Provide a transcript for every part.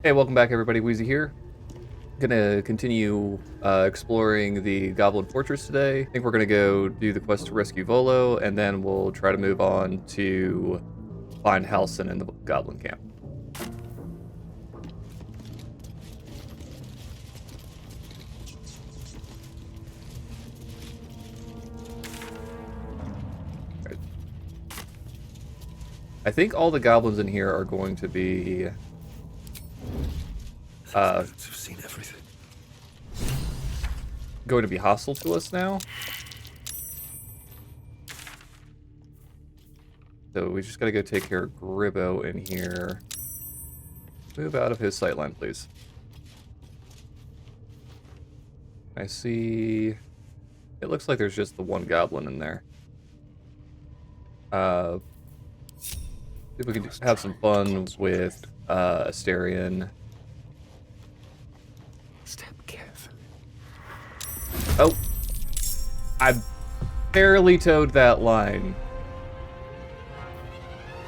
Hey, welcome back everybody, Wheezy here. Gonna continue exploring the Goblin Fortress today. I think we're gonna go do the quest to rescue Volo, and then we'll try to move on to find Halsin in the Goblin camp. Right. I think all the goblins in here are going to be I've seen everything. going to be hostile to us now. So we just gotta go take care of Gribbo in here. Move out of his sightline, please. I see... It looks like there's just the one goblin in there. See if we can have some fun with Asterion. Step carefully. Oh! I barely towed that line.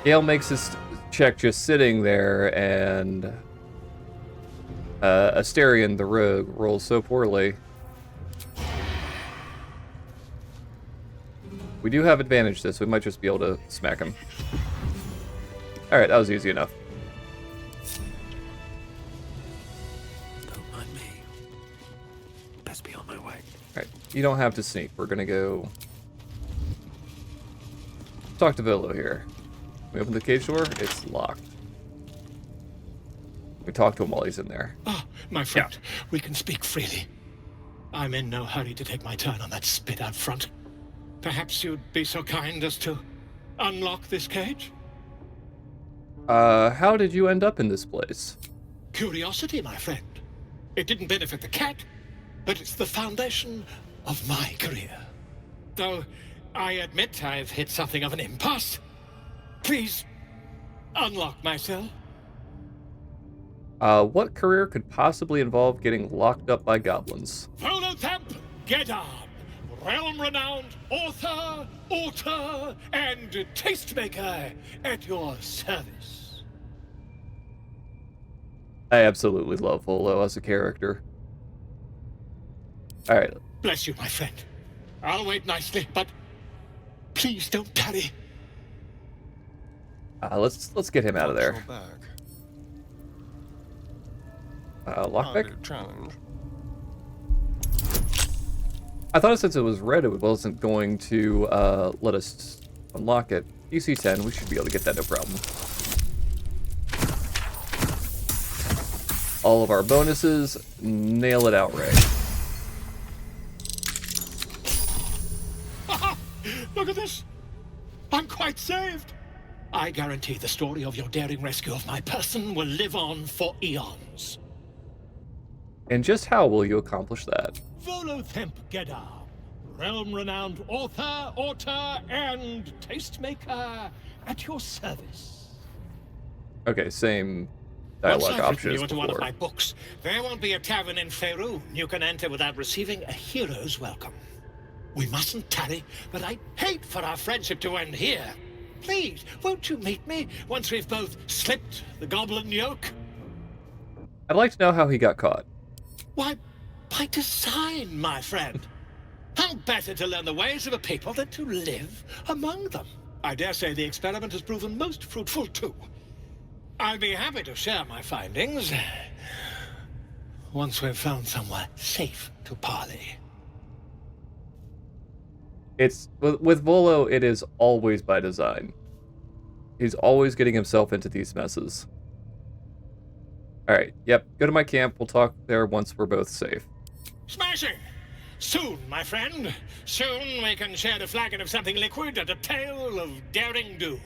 Gale makes his check just sitting there, and Asterion, the rogue, rolls so poorly. We do have advantage this, so we might just be able to smack him. Alright, that was easy enough. Don't mind me. Best be on my way. Alright, you don't have to sneak. We're gonna go talk to Volo here. We open the cage door, it's locked. We talk to him while he's in there. Ah, my friend, we can speak freely. I'm in no hurry to take my turn on that spit out front. Perhaps you'd be so kind as to unlock this cage? How did you end up in this place? Curiosity, my friend. It didn't benefit the cat, but it's the foundation of my career. Though I admit I've hit something of an impasse. Please, unlock my cell. What career could possibly involve getting locked up by goblins? Volothamp Gedam, realm-renowned author, and tastemaker at your service. I absolutely love Volo as a character. Alright. Bless you, my friend. I'll wait nicely, but please don't tarry. Let's get him out of there. Lockpick? Challenge. I thought since it was red, it wasn't going to let us unlock it. DC 10, we should be able to get that no problem. All of our bonuses, nail it outright. Look at this. I'm quite saved. I guarantee the story of your daring rescue of my person will live on for eons. And just how will you accomplish that? Volothamp Gedam, realm-renowned author, and tastemaker at your service. Okay, same Once dialogue I've written option you as into one of before. my books, there won't be a tavern in Faerun you can enter without receiving a hero's welcome. We mustn't tarry, but I'd hate for our friendship to end here. Please, won't you meet me once we've both slipped the goblin yoke? I'd like to know how he got caught. Why, by design, my friend. How better to learn the ways of a people than to live among them? I dare say the experiment has proven most fruitful, too. I'll be happy to share my findings once we've found somewhere safe to parley. It's with Volo, it is always by design. He's always getting himself into these messes. Alright, yep, go to my camp. We'll talk there once we're both safe. Smashing! Soon, my friend. Soon we can share a flagon of something liquid and a tale of daring do.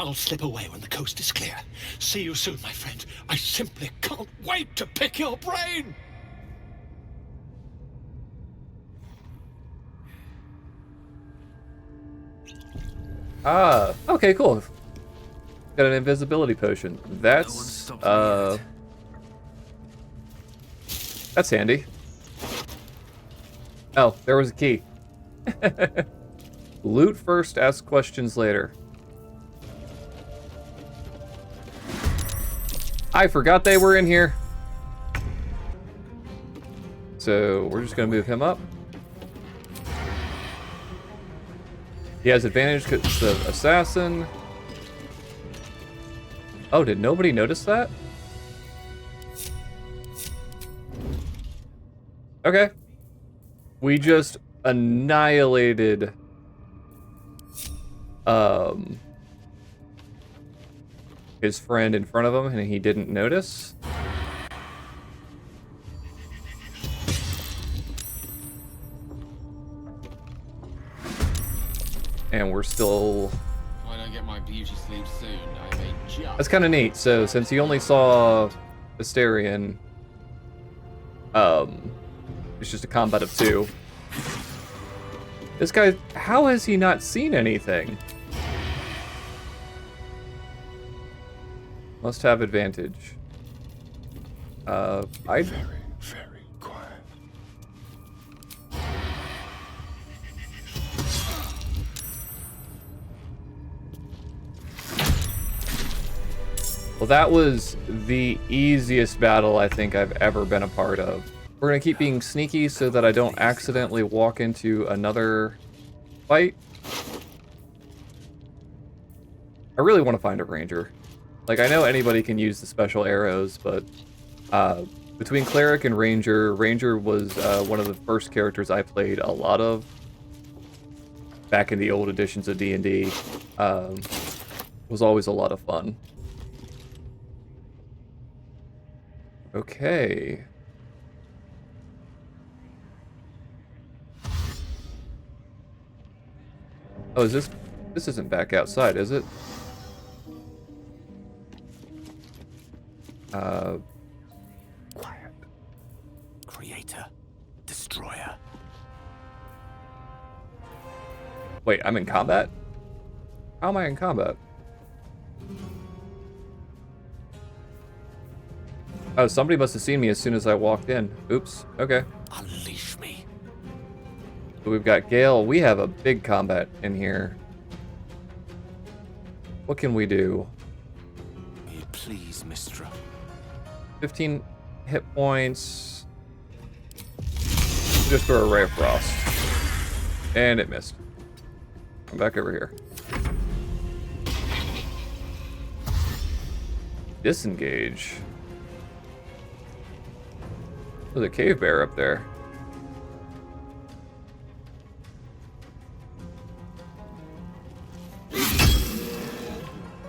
I'll slip away when the coast is clear. See you soon, my friend. I simply can't wait to pick your brain! Ah, okay, cool. Got an invisibility potion. That's that's handy. Oh, there was a key. Loot first, ask questions later. I forgot they were in here. So we're just gonna move him up. He has advantage because it's an assassin. Oh, did nobody notice that? Okay. We just annihilated his friend in front of him and he didn't notice. And we're still... I don't get my beauty sleep soon. I may just... That's kind of neat. So since he only saw Asterion, it's just a combat of 2. This guy, how has he not seen anything? Must have advantage. Very, very quiet. Well, that was the easiest battle I think I've ever been a part of. We're gonna keep being sneaky so that I don't accidentally walk into another fight. I really want to find a ranger. Like, I know anybody can use the special arrows, but between cleric and ranger, ranger was one of the first characters I played a lot of back in the old editions of D&D. Was always a lot of fun. Okay. Oh, is this isn't back outside, is it? Quiet. Creator. Destroyer. Wait, I'm in combat? How am I in combat? Oh, somebody must have seen me as soon as I walked in. Oops. Okay. Unleash me. So we've got Gale. We have a big combat in here. What can we do? May it please, Mistra. 15 hit points. Just throw a Ray of Frost. And it missed. Come back over here. Disengage. There's a cave bear up there.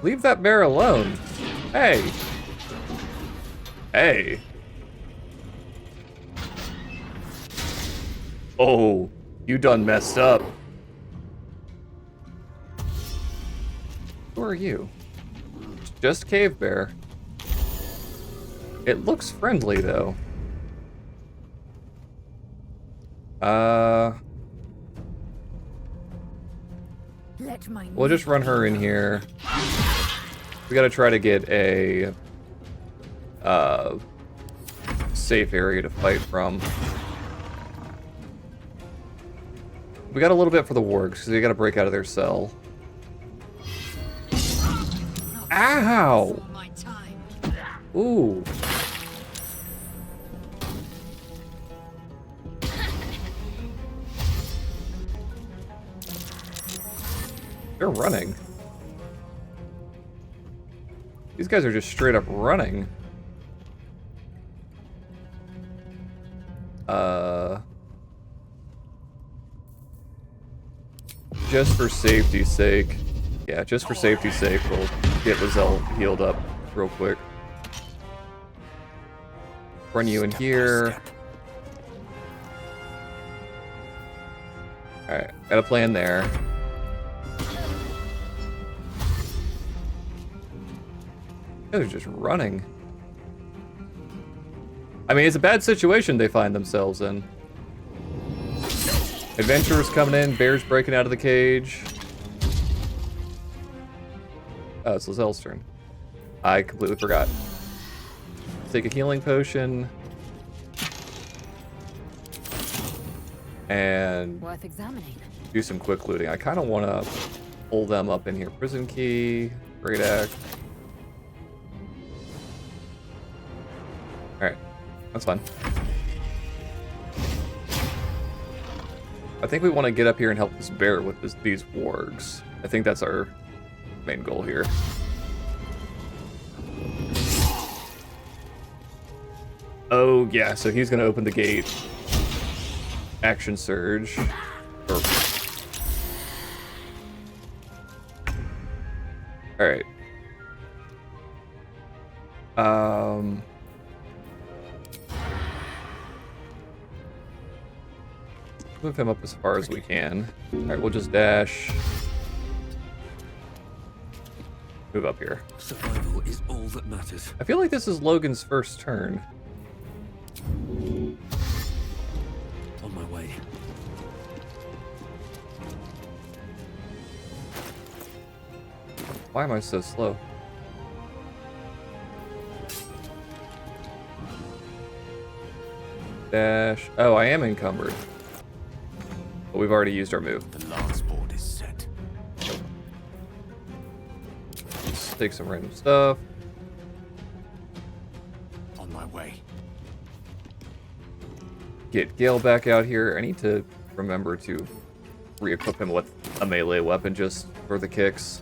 Leave that bear alone. Hey. Hey. Oh, you done messed up. Who are you? Just cave bear. It looks friendly though. We'll just run her in here. We gotta try to get a safe area to fight from. We got a little bit for the wargs because they gotta break out of their cell. Ow! Ooh. They're running. These guys are just straight up running. Just for safety's sake. Yeah, just for safety's sake, we'll get Lizelle healed up real quick. Run you in here. Alright, got a plan there. They're just running. I mean, it's a bad situation they find themselves in. Adventurers coming in, bears breaking out of the cage. Oh, it's Lizelle's turn. I completely forgot. Take a healing potion. And worth examining. Do some quick looting. I kind of want to pull them up in here. Prison key, great axe. Alright, that's fine. I think we want to get up here and help this bear with these wargs. I think that's our main goal here. Oh, yeah, so he's going to open the gate. Action surge. Alright. Move him up as far as we can. Alright, we'll just dash. Move up here. Survival is all that matters. I feel like this is Logan's first turn. On my way. Why am I so slow? Dash. Oh, I am encumbered. But we've already used our move. The last board is set. Let's take some random stuff. On my way. Get Gale back out here. I need to remember to re-equip him with a melee weapon just for the kicks.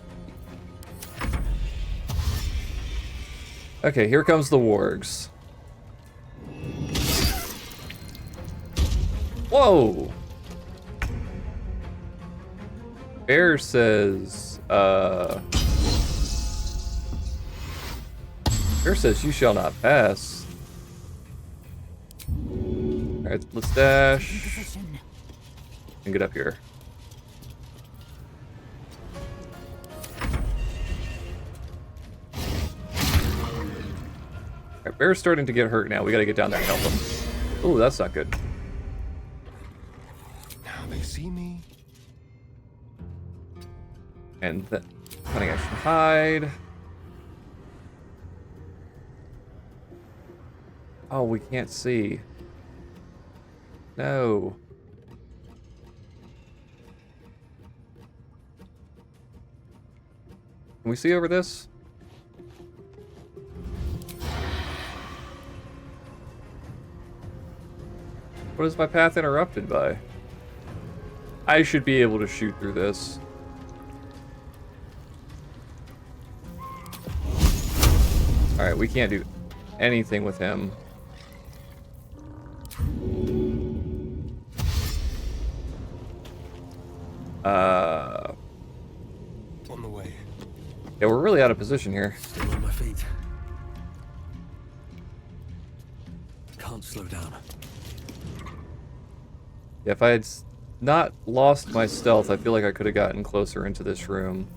Okay, here comes the wargs. Whoa! Bear says, Bear says you shall not pass. Alright, let's dash. And get up here. Alright, Bear's starting to get hurt now. We gotta get down there and help him. Ooh, that's not good. Now they see me. And then cutting action hide. Oh, we can't see. No. Can we see over this? What is my path interrupted by? I should be able to shoot through this. Alright, we can't do anything with him. On the way. Yeah, we're really out of position here. Still on my feet. Can't slow down. Yeah, if I had not lost my stealth, I feel like I could have gotten closer into this room.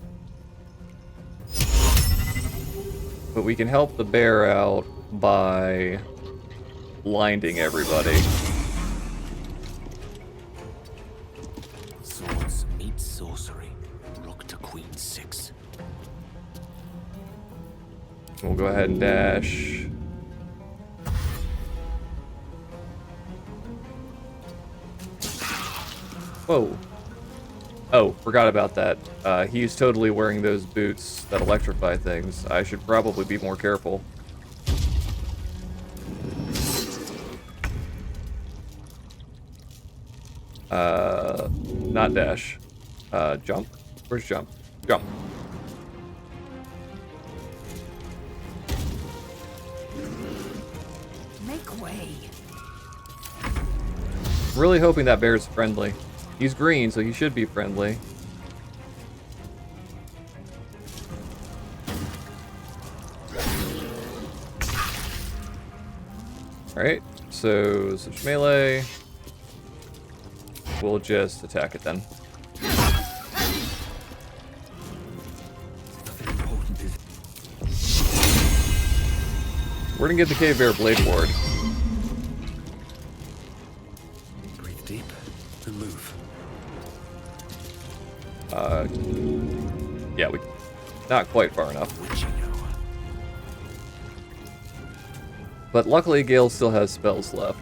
But we can help the bear out by blinding everybody. Swords meet sorcery. Rook to queen 6. We'll go ahead and dash. Whoa. Oh, forgot about that. He's totally wearing those boots that electrify things. I should probably be more careful. Not dash. Jump. Where's jump? Jump. Make way. Really hoping that bear's friendly. He's green, so he should be friendly. Alright, so switch melee. We'll just attack it then. Nothing important is. We're gonna get the Cave Bear Blade Ward. Breathe deep and move. Yeah, we not quite far enough. Witching hour. But luckily Gale still has spells left.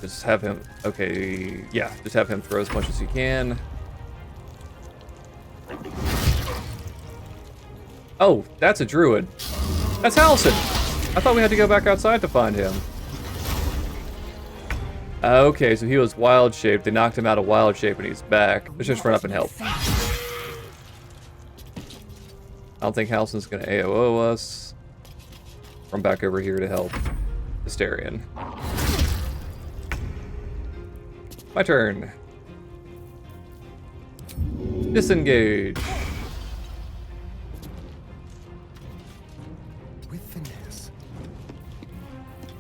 Just have him. Okay, yeah, just have him throw as much as he can. Oh, that's a druid. That's Halcyon. I thought we had to go back outside to find him. Okay, so he was wild shape. They knocked him out of wild shape and he's back. Let's just run up and help. I don't think Halcyon's gonna AOO us. I'm back over here to help Hysterian. My turn. Disengage. With finesse.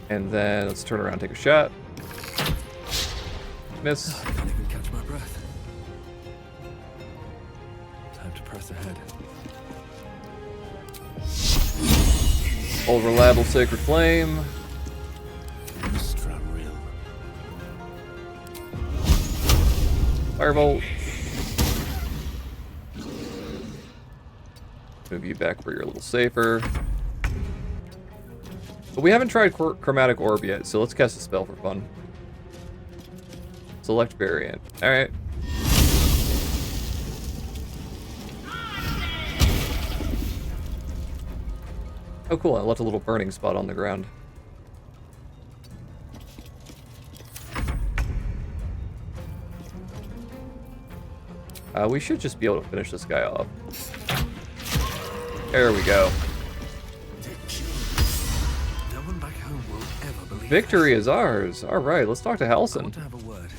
And then let's turn around and take a shot. Miss. I can't even catch my breath. Time to press ahead. Old reliable sacred flame. Firebolt. Move you back where you're a little safer. But we haven't tried Chromatic Orb yet, so let's cast a spell for fun. Select variant. Alright. Oh cool, I left a little burning spot on the ground. We should just be able to finish this guy off. There we go. No one back home will ever believe Victory is ours. Alright, let's talk to I Halcyon. want to have a word.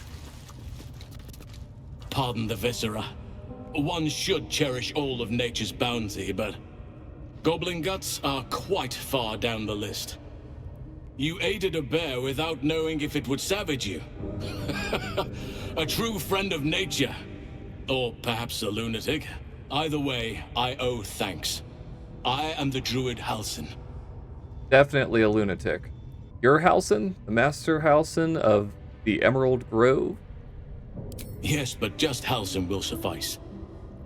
Pardon the viscera. One should cherish all of nature's bounty, but goblin guts are quite far down the list. You aided a bear without knowing if it would savage you. A true friend of nature. Or perhaps a lunatic. Either way, I owe thanks. I am the druid Halcyon. Definitely a lunatic. You're Halcyon? The Master Halcyon of the Emerald Grove? Yes, but just Halcyon will suffice.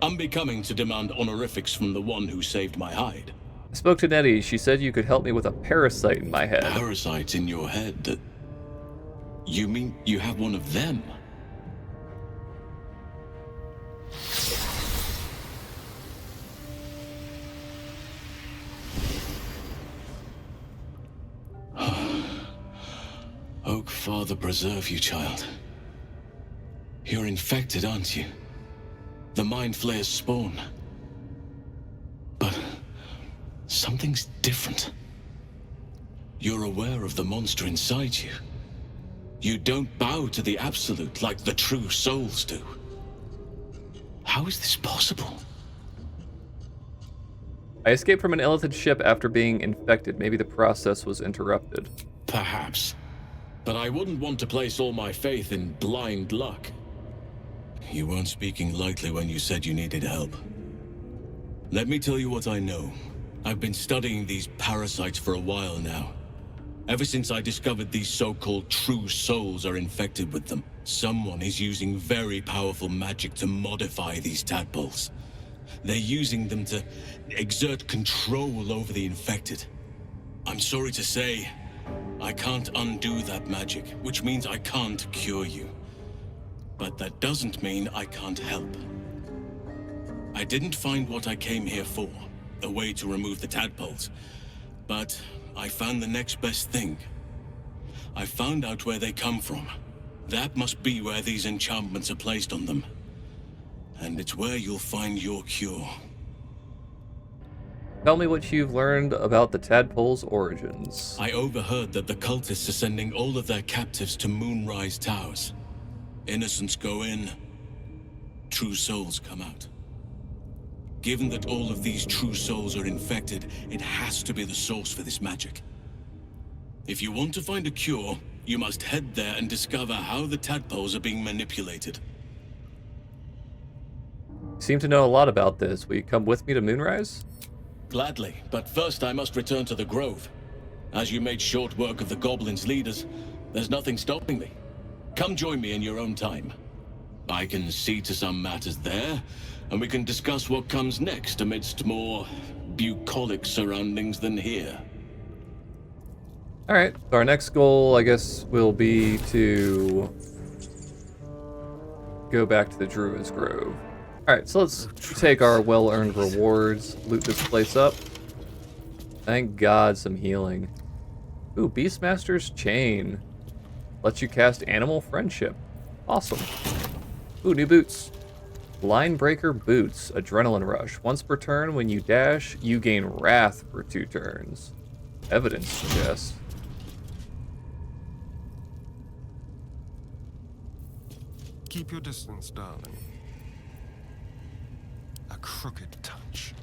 Unbecoming to demand honorifics from the one who saved my hide. I spoke to Nettie. She said you could help me with a parasite in my head. Parasite in your head? You mean you have one of them? Oak Father preserve you, child. You're infected, aren't you? The Mind Flayer's spawn. But something's different. You're aware of the monster inside you. You don't bow to the Absolute like the true souls do. How is this possible? I escaped from an Illithid ship after being infected. Maybe the process was interrupted. Perhaps. But I wouldn't want to place all my faith in blind luck. You weren't speaking lightly when you said you needed help. Let me tell you what I know. I've been studying these parasites for a while now. Ever since I discovered these so-called true souls are infected with them, someone is using very powerful magic to modify these tadpoles. They're using them to exert control over the infected. I'm sorry to say, I can't undo that magic, which means I can't cure you. But that doesn't mean I can't help. I didn't find what I came here for, a way to remove the tadpoles, but I found the next best thing. I found out where they come from. That must be where these enchantments are placed on them. And it's where you'll find your cure. Tell me what you've learned about the tadpole's origins. I overheard that the cultists are sending all of their captives to Moonrise Towers. Innocents go in, true souls come out. Given that all of these true souls are infected, it has to be the source for this magic. If you want to find a cure, you must head there and discover how the tadpoles are being manipulated. You seem to know a lot about this. Will you come with me to Moonrise? Gladly, but first I must return to the Grove. As you made short work of the goblins' leaders, there's nothing stopping me. Come join me in your own time. I can see to some matters there, and we can discuss what comes next amidst more bucolic surroundings than here. Alright, so our next goal, I guess, will be to go back to the Druid's Grove. Alright, so let's take our well-earned rewards, loot this place up. Thank God, some healing. Ooh, Beastmaster's Chain. Lets you cast Animal Friendship. Awesome. Ooh, new boots. Line Breaker Boots, Adrenaline Rush. Once per turn, when you dash, you gain Wrath for 2 turns. Evidence suggests. Keep your distance, darling. A crooked touch.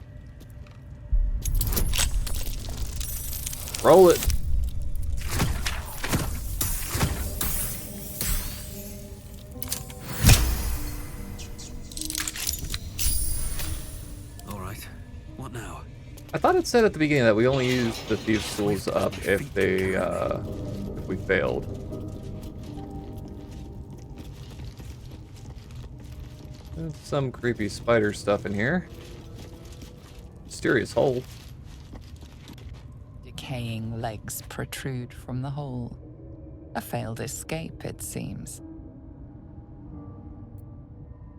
Roll it. All right. What now? I thought it said at the beginning that we only use the Thieves' Tools up if they, if we failed. There's some creepy spider stuff in here. Mysterious hole. Decaying legs protrude from the hole. A failed escape, it seems.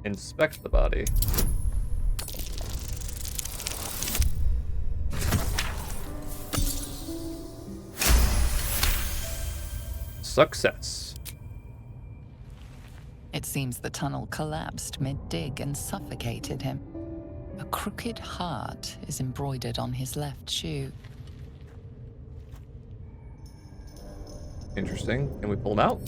Inspect the body. Success. It seems the tunnel collapsed mid-dig and suffocated him. A crooked heart is embroidered on his left shoe. Interesting. Can we pull him out?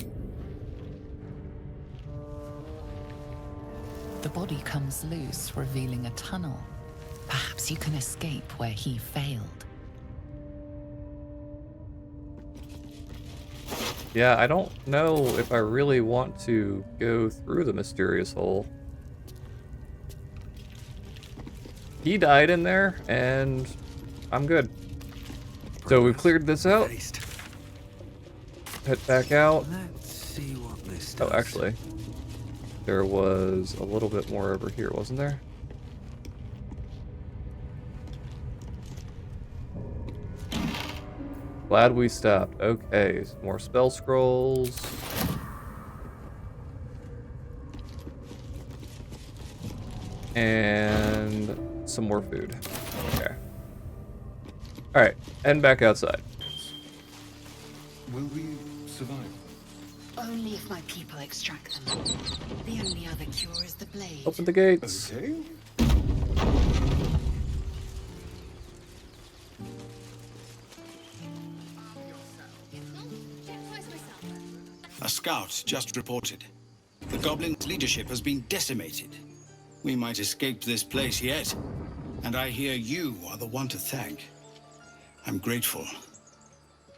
The body comes loose, revealing a tunnel. Perhaps you can escape where he failed. Yeah, I don't know if I really want to go through the mysterious hole. He died in there, and I'm good. So we've cleared this out. Head back out. Let's see what this Oh, does. actually, there was a little bit more over here, wasn't there? Glad we stopped. Okay, some more spell scrolls. And some more food. Okay. Alright, and back outside. Will we survive? Only if my people extract them. The only other cure is the blade. Open the gates. Okay. A scout just reported. The Goblin's leadership has been decimated. We might escape this place yet. And I hear you are the one to thank. I'm grateful.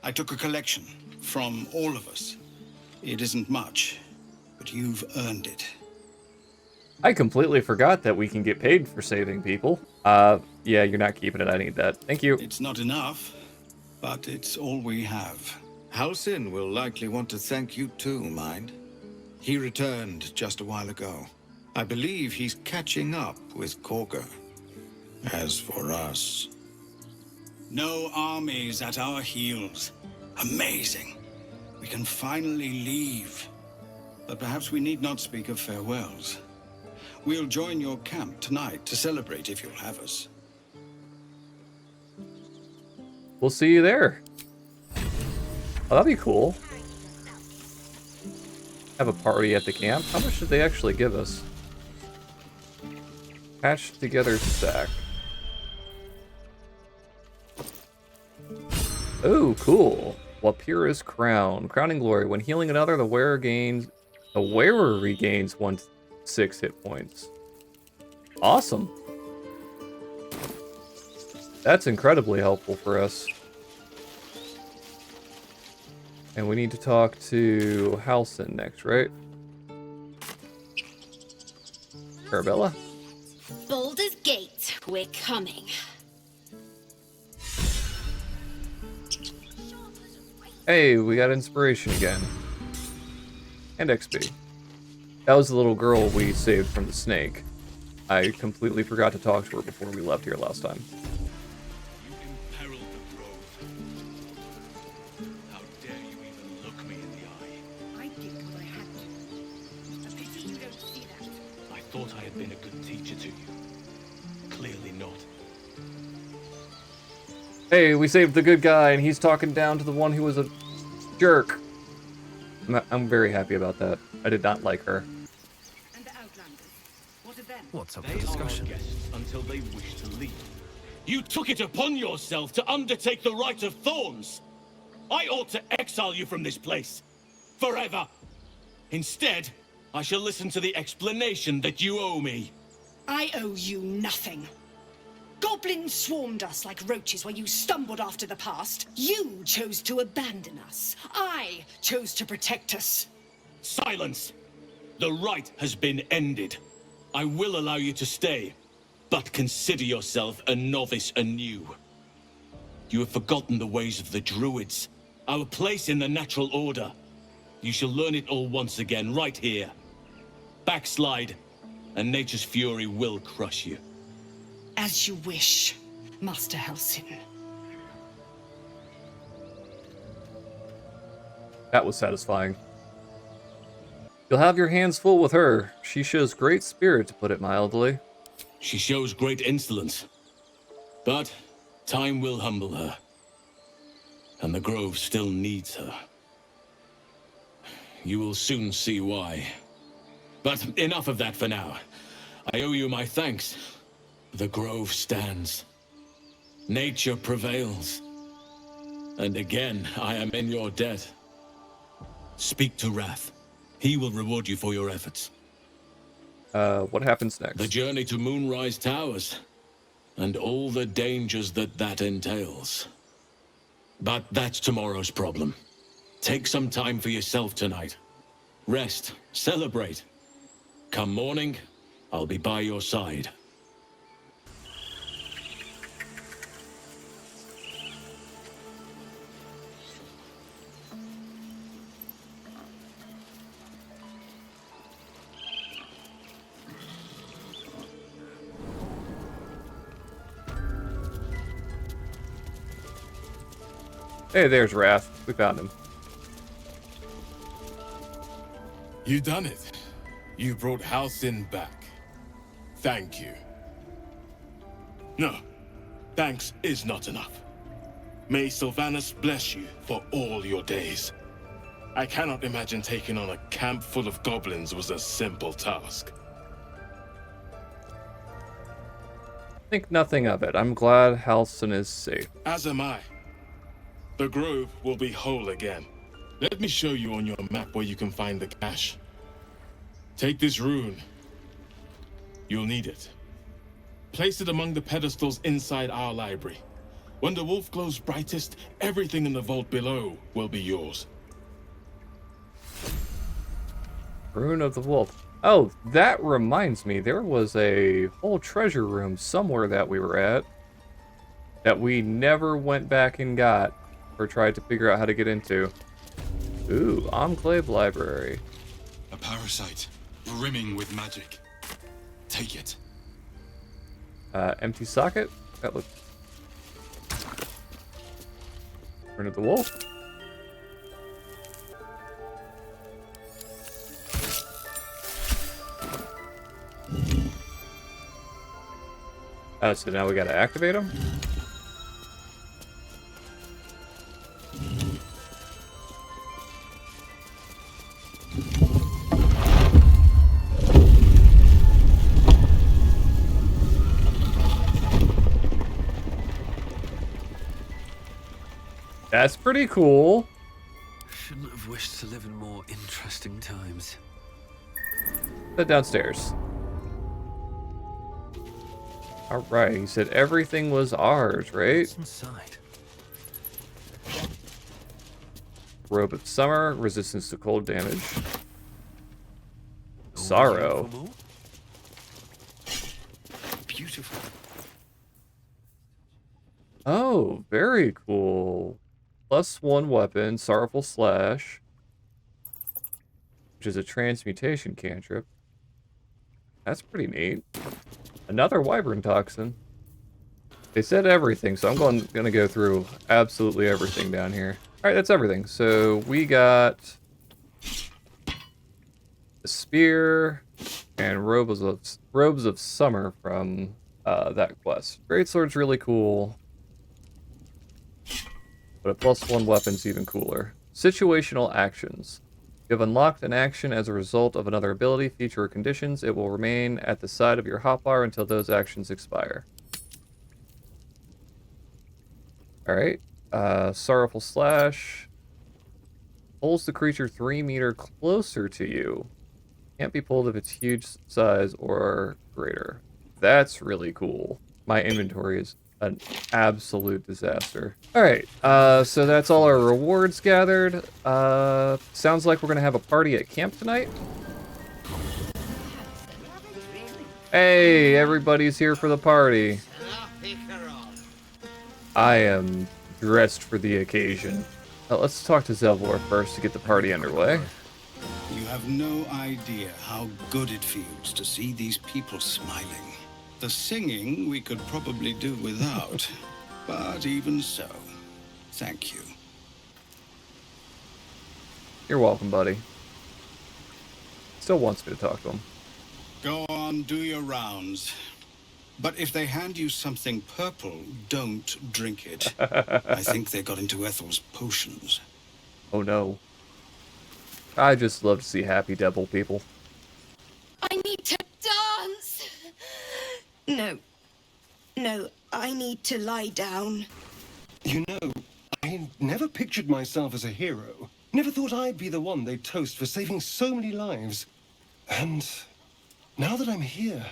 I took a collection from all of us. It isn't much, but you've earned it. I completely forgot that we can get paid for saving people. Yeah, you're not keeping it. I need that. Thank you. It's not enough, but it's all we have. Halsin will likely want to thank you too, mind. He returned just a while ago. I believe he's catching up with Korger. As for us... No armies at our heels. Amazing. We can finally leave. But perhaps we need not speak of farewells. We'll join your camp tonight to celebrate if you'll have us. We'll see you there. Oh, that'd be cool. Have a party at the camp. How much did they actually give us? Patched together stack. Oh, cool. Wapira's Crown. Crowning Glory. When healing another, the wearer regains 1/6 hit points. Awesome. That's incredibly helpful for us. And we need to talk to Halsin next, right? Arabella? Baldur's Gate, we're coming. Hey, we got inspiration again. And XP. That was the little girl we saved from the snake. I completely forgot to talk to her before we left here last time. You imperiled the grove. thought I had been a good teacher to you. Clearly not. Hey, we saved the good guy, and he's talking down to the one who was a jerk. I'm very happy about that. I did not like her. And the Outlanders. What of them? What's up They for are our discussion? guests until they wish to leave. You took it upon yourself to undertake the Rite of Thorns. I ought to exile you from this place. Forever. Instead, I shall listen to the explanation that you owe me. I owe you nothing. Goblins swarmed us like roaches while you stumbled after the past. You chose to abandon us. I chose to protect us. Silence! The rite has been ended. I will allow you to stay, but consider yourself a novice anew. You have forgotten the ways of the druids, our place in the natural order. You shall learn it all once again, right here. Backslide, and nature's fury will crush you. As you wish, Master Halsin. That was satisfying. You'll have your hands full with her. She shows great spirit, to put it mildly. She shows great insolence. But time will humble her. And the Grove still needs her. You will soon see why. But enough of that for now. I owe you my thanks. The Grove stands. Nature prevails. And again, I am in your debt. Speak to Wrath. He will reward you for your efforts. What happens next? The journey to Moonrise Towers. And all the dangers that entails. But that's tomorrow's problem. Take some time for yourself tonight. Rest. Celebrate. Come morning, I'll be by your side. Hey, there's Wrath. We found him. You done it. You brought Halsin back. Thank you. No, thanks is not enough. May Sylvanas bless you for all your days. I cannot imagine taking on a camp full of goblins was a simple task. Think nothing of it. I'm glad Halsin is safe. As am I. The Grove will be whole again. Let me show you on your map where you can find the cache. Take this rune. You'll need it. Place it among the pedestals inside our library. When the wolf glows brightest, everything in the vault below will be yours. Rune of the Wolf. Oh, that reminds me. There was a whole treasure room somewhere that we were at that we never went back and got or tried to figure out how to get into. Ooh, Enclave Library. A parasite, brimming with magic. Take it. Empty socket? That looked... Rune of the Wolf? So now we gotta activate them? That's pretty cool. Shouldn't have wished to live in more interesting times. Head downstairs. Alright, he said everything was ours, right? What's inside? Robe of Summer, resistance to cold damage. Sorrow. Beautiful. Oh, very cool. +1 weapon, Sorrowful Slash, which is a transmutation cantrip. That's pretty neat. Another Wyvern Toxin. They said everything, so I'm gonna go through absolutely everything down here. Alright, that's everything. So we got the spear, And robes of summer from that quest. Greatsword's really cool, but a +1 weapon's even cooler. Situational actions. You have unlocked an action as a result of another ability, feature, or conditions. It will remain at the side of your hotbar until those actions expire. Alright. Sorrowful Slash. Pulls the creature 3 meters closer to you. Can't be pulled if it's huge size or greater. That's really cool. My inventory is an absolute disaster. Alright, so that's all our rewards gathered. Sounds like we're gonna have a party at camp tonight. Hey, everybody's here for the party. I am dressed for the occasion. Let's talk to Zelvor first to get the party underway. You have no idea how good it feels to see these people smiling. The singing we could probably do without, but even so, thank you. You're welcome, buddy. Still wants me to talk to him. Go on, do your rounds. But if they hand you something purple, don't drink it. I think they got into Ethel's potions. Oh no. I just love to see happy devil people. I need to dance! No, I need to lie down. You know, I never pictured myself as a hero. Never thought I'd be the one they'd toast for saving so many lives. And now that I'm here...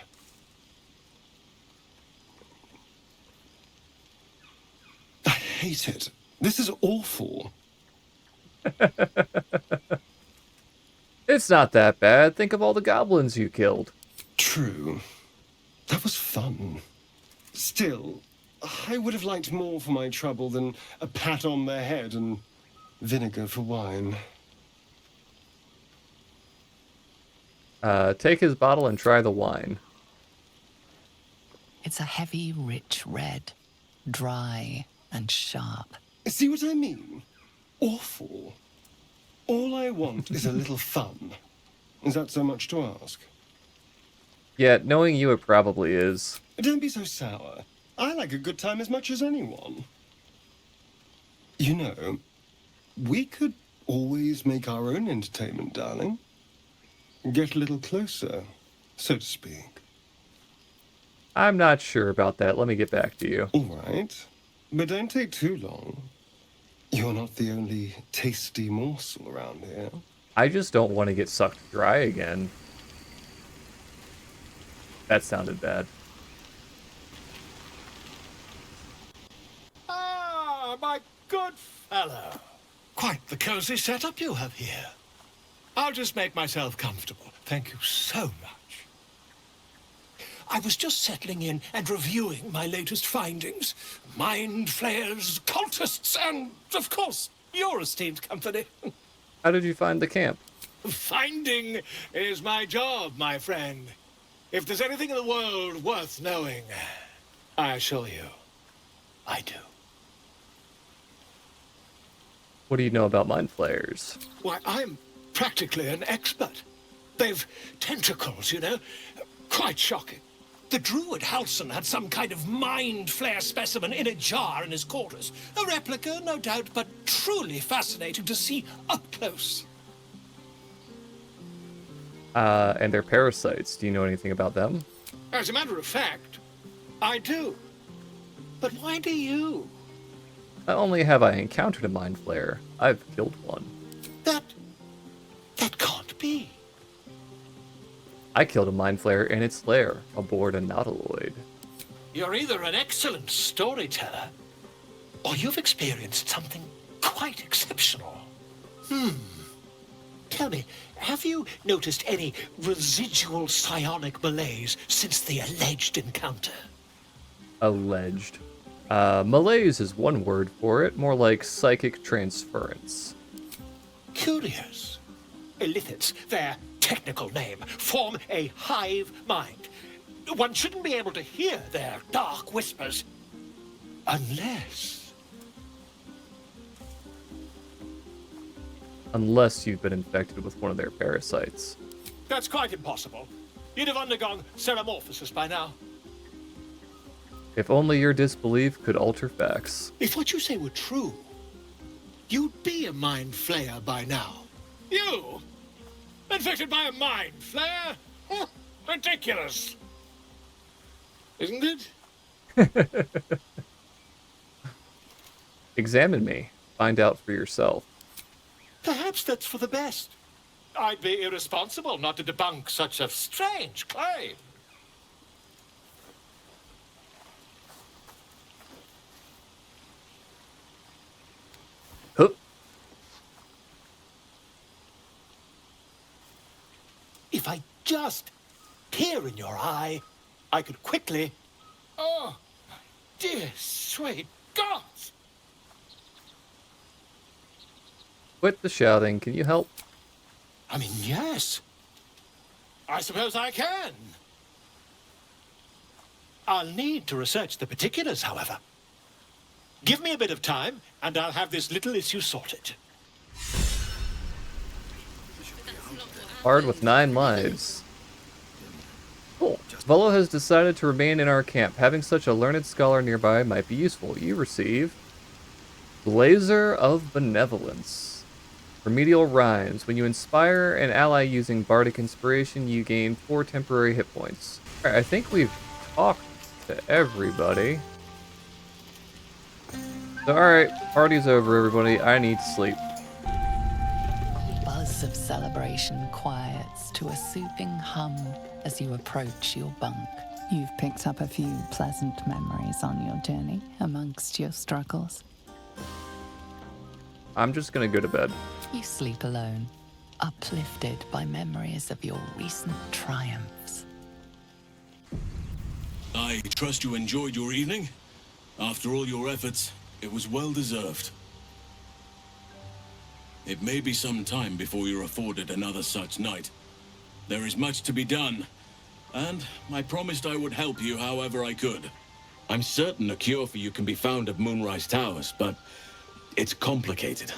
I hate it. This is awful. It's not that bad. Think of all the goblins you killed. True. That was fun. Still, I would have liked more for my trouble than a pat on the head and vinegar for wine. Take his bottle and try the wine. It's a heavy, rich red, dry and sharp. See what I mean? Awful. All I want is a little fun. Is that so much to ask? Yeah, knowing you, it probably is. Don't be so sour. I like a good time as much as anyone. You know, we could always make our own entertainment, darling. Get a little closer, so to speak. I'm not sure about that. Let me get back to you. All right. But don't take too long. You're not the only tasty morsel around here. I just don't want to get sucked dry again. That sounded bad. Ah, my good fellow. Quite the cozy setup you have here. I'll just make myself comfortable. Thank you so much. I was just settling in and reviewing my latest findings. Mind flayers, cultists, and, of course, your esteemed company. How did you find the camp? Finding is my job, my friend. If there's anything in the world worth knowing, I assure you, I do. What do you know about mind flayers? Why, I'm practically an expert. They've tentacles, you know. Quite shocking. The druid Halson had some kind of mind flare specimen in a jar in his quarters. A replica, no doubt, but truly fascinating to see up close. And their parasites. Do you know anything about them? As a matter of fact, I do. But why do you? Not only have I encountered a mind flayer, I've killed one. That can't be. I killed a mind flayer in its lair aboard a nautiloid. You're either an excellent storyteller, or you've experienced something quite exceptional. Tell me, have you noticed any residual psionic malaise since the alleged encounter? Alleged. Malaise is one word for it, more like psychic transference. Curious. Illithids, their technical name, form a hive mind. One shouldn't be able to hear their dark whispers unless Unless you've been infected with one of their parasites. That's quite impossible. You'd have undergone ceramorphosis by now. If only your disbelief could alter facts. If what you say were true, you'd be a mind flayer by now. You! Infected by a mind flayer? Huh, ridiculous! Isn't it? Examine me. Find out for yourself. Perhaps that's for the best. I'd be irresponsible not to debunk such a strange claim. Huh. If I just peer in your eye, I could quickly... Oh, dear sweet gods! Quit the shouting. Can you help? I mean, yes. I suppose I can. I'll need to research the particulars, however. Give me a bit of time, and I'll have this little issue sorted. Hard with 9 lives. Cool. Volo has decided to remain in our camp. Having such a learned scholar nearby might be useful. You receive Blazer of Benevolence. Remedial Rhymes. When you inspire an ally using Bardic Inspiration, you gain 4 temporary hit points. Alright, I think we've talked to everybody. So, alright, party's over, everybody. I need sleep. Buzz of celebration quiets to a soothing hum as you approach your bunk. You've picked up a few pleasant memories on your journey amongst your struggles. I'm just gonna go to bed. You sleep alone, uplifted by memories of your recent triumphs. I trust you enjoyed your evening. After all your efforts, it was well deserved. It may be some time before you're afforded another such night. There is much to be done, and I promised I would help you however I could. I'm certain a cure for you can be found at Moonrise Towers, but it's complicated.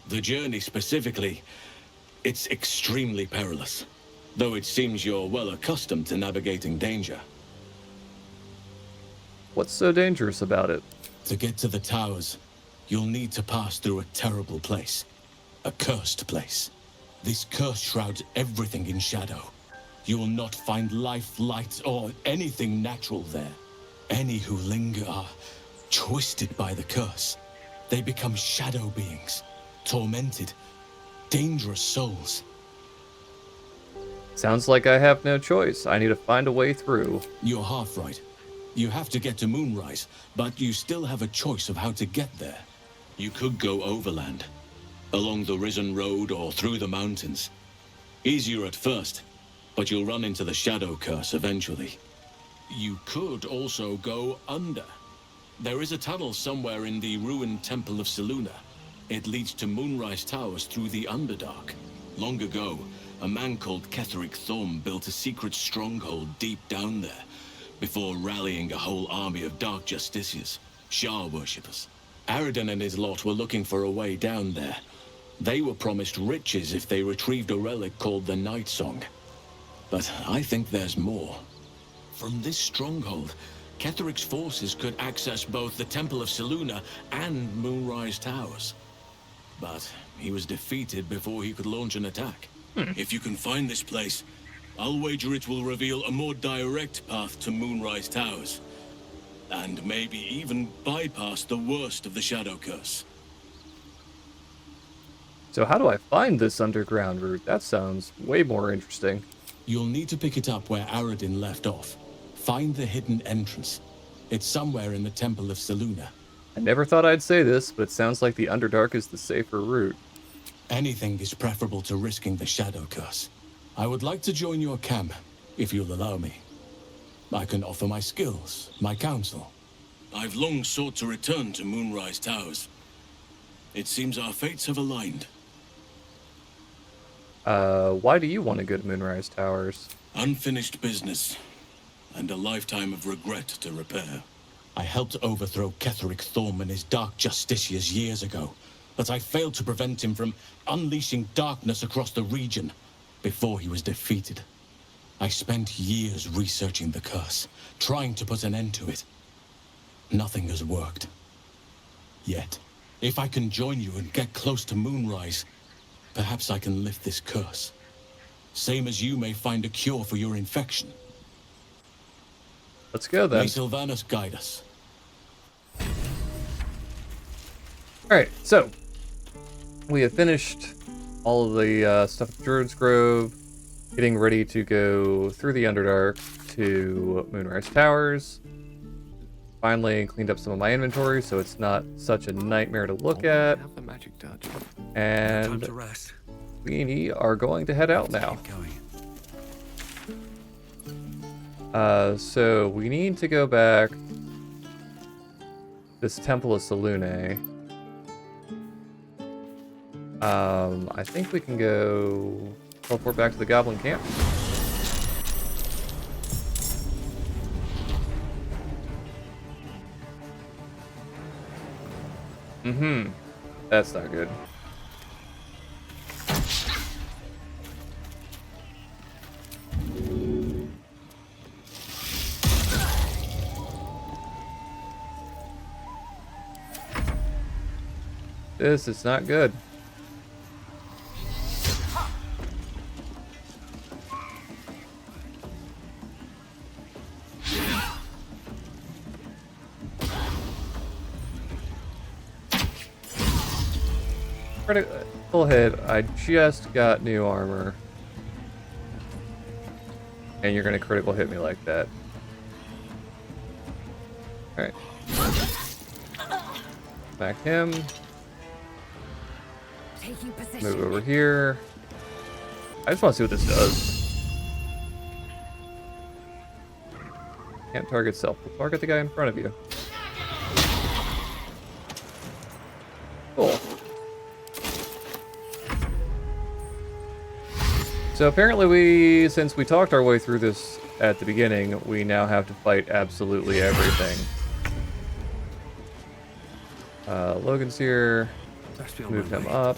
The journey specifically, it's extremely perilous, though it seems you're well accustomed to navigating danger. What's so dangerous about it? To get to the towers, you'll need to pass through a terrible place. A cursed place. This curse shrouds everything in shadow. You will not find life, light, or anything natural there. Any who linger are twisted by the curse. They become shadow beings, tormented, dangerous souls. Sounds like I have no choice. I need to find a way through. You're half right. You have to get to Moonrise, but you still have a choice of how to get there. You could go overland, along the Risen Road or through the mountains. Easier at first, but you'll run into the Shadow Curse eventually. You could also go under. There is a tunnel somewhere in the ruined Temple of Selûne. It leads to Moonrise Towers through the Underdark. Long ago, a man called Ketheric Thorm built a secret stronghold deep down there, before rallying a whole army of Dark Justiciars, Shah worshippers. Aradin and his lot were looking for a way down there. They were promised riches if they retrieved a relic called the Night Song. But I think there's more. From this stronghold, Ketheric's forces could access both the Temple of Selûne and Moonrise Towers. But he was defeated before he could launch an attack. If you can find this place, I'll wager it will reveal a more direct path to Moonrise Towers. And maybe even bypass the worst of the Shadow Curse. So how do I find this underground route? That sounds way more interesting. You'll need to pick it up where Aradin left off. Find the hidden entrance. It's somewhere in the Temple of Selûne. I never thought I'd say this, but it sounds like the Underdark is the safer route. Anything is preferable to risking the Shadow Curse. I would like to join your camp, if you'll allow me. I can offer my skills, my counsel. I've long sought to return to Moonrise Towers. It seems our fates have aligned. Why do you want to go to Moonrise Towers? Unfinished business, and a lifetime of regret to repair. I helped overthrow Ketheric Thorm and his Dark Justiciars years ago, but I failed to prevent him from unleashing darkness across the region before he was defeated. I spent years researching the curse, trying to put an end to it. Nothing has worked. Yet, if I can join you and get close to Moonrise, perhaps I can lift this curse. Same as you may find a cure for your infection. Let's go then. May Sylvanas guide us. Alright, so we have finished all of the stuff at Druid's Grove, getting ready to go through the Underdark to Moonrise Towers. Finally cleaned up some of my inventory so it's not such a nightmare to look at. Have the magic touch. And Time to rest. we are going to head out now. So we need to go back. This Temple of Selune. I think we can go teleport back to the Goblin Camp. That's not good. This is not good. Critical hit. I just got new armor. And you're gonna critical hit me like that. Alright. Back him. Move over here. I just want to see what this does. Can't target self. We'll target the guy in front of you. Cool. So apparently since we talked our way through this at the beginning, we now have to fight absolutely everything. Logan's here. Move him up.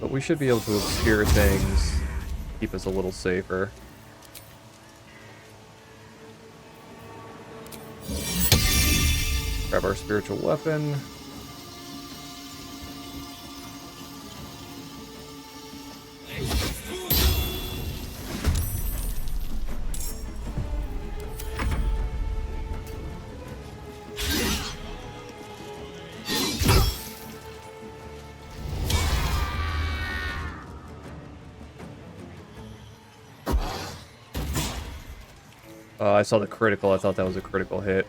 But we should be able to obscure things, keep us a little safer. Grab our spiritual weapon. I saw the critical. I thought that was a critical hit.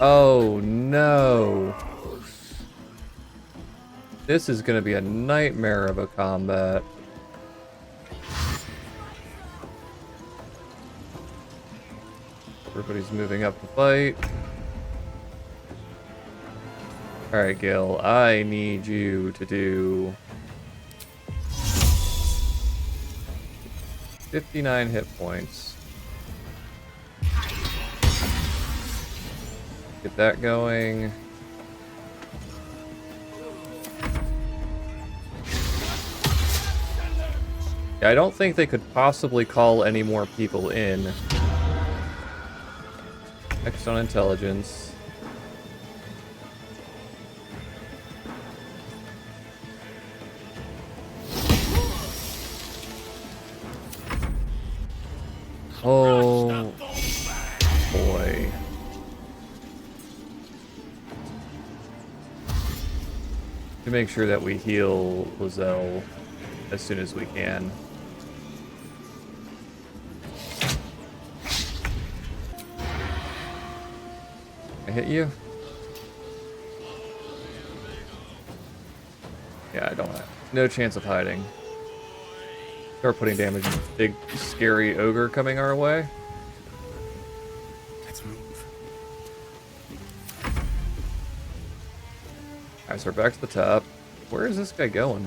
Oh no. This is gonna be a nightmare of a combat. Everybody's moving up to fight. Alright, Gil, I need you to do 59 hit points. Get that going. Yeah, I don't think they could possibly call any more people in. Next on intelligence. Oh boy. To make sure that we heal Lizelle as soon as we can. I hit you? Yeah, I don't have no chance of hiding. Start putting damage. Big scary ogre coming our way. Let's move. Alright, so we're back to the top. Where is this guy going?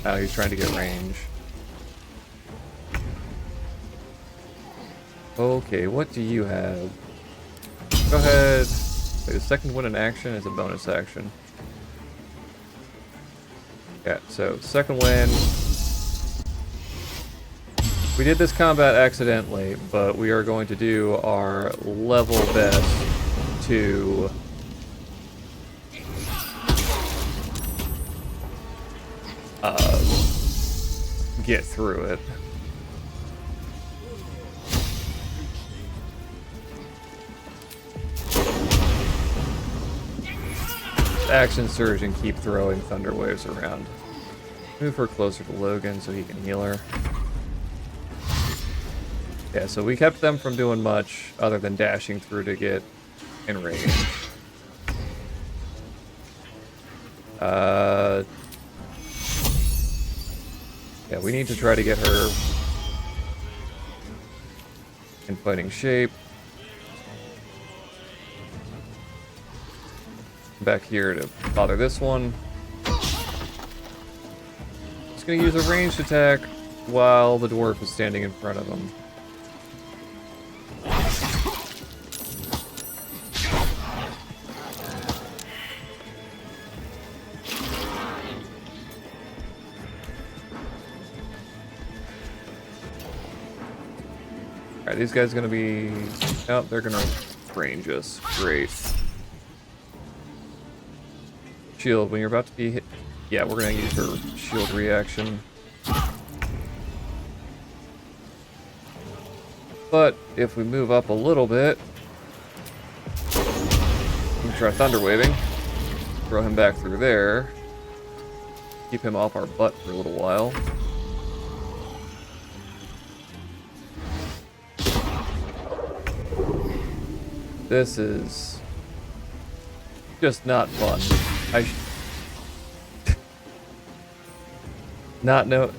Oh, he's trying to get range. Okay, what do you have? Go ahead. The second wind in action is a bonus action. Yeah, so second wind. We did this combat accidentally, but we are going to do our level best to get through it. Action surge and keep throwing thunder waves around. Move her closer to Logan so he can heal her. Yeah, so we kept them from doing much other than dashing through to get in range. Yeah, we need to try to get her in fighting shape. Back here to bother this one. Just gonna use a ranged attack while the dwarf is standing in front of him. Alright, these guys are gonna be... Oh, they're gonna range us. Great. Shield, when you're about to be hit... Yeah, we're gonna use her shield reaction. But, if we move up a little bit... We can try Thunder Waving. Throw him back through there. Keep him off our butt for a little while. This is just not fun. I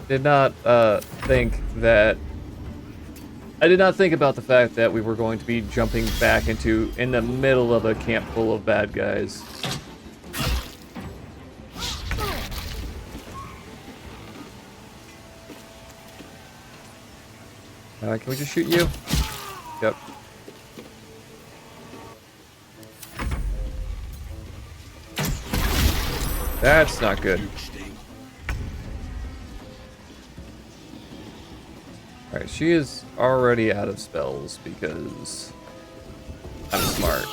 did not think that. I did not think about the fact that we were going to be jumping back in the middle of a camp full of bad guys. Can we just shoot you? Yep. That's not good. Alright, she is already out of spells because I'm smart.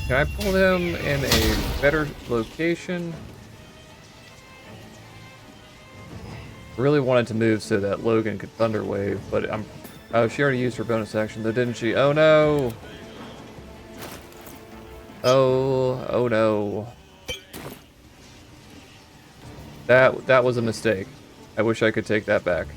Can I pull him in a better location? Really wanted to move so that Logan could Thunder Wave, but oh, she already used her bonus action though, didn't she? Oh no! Oh no. That was a mistake. I wish I could take that back.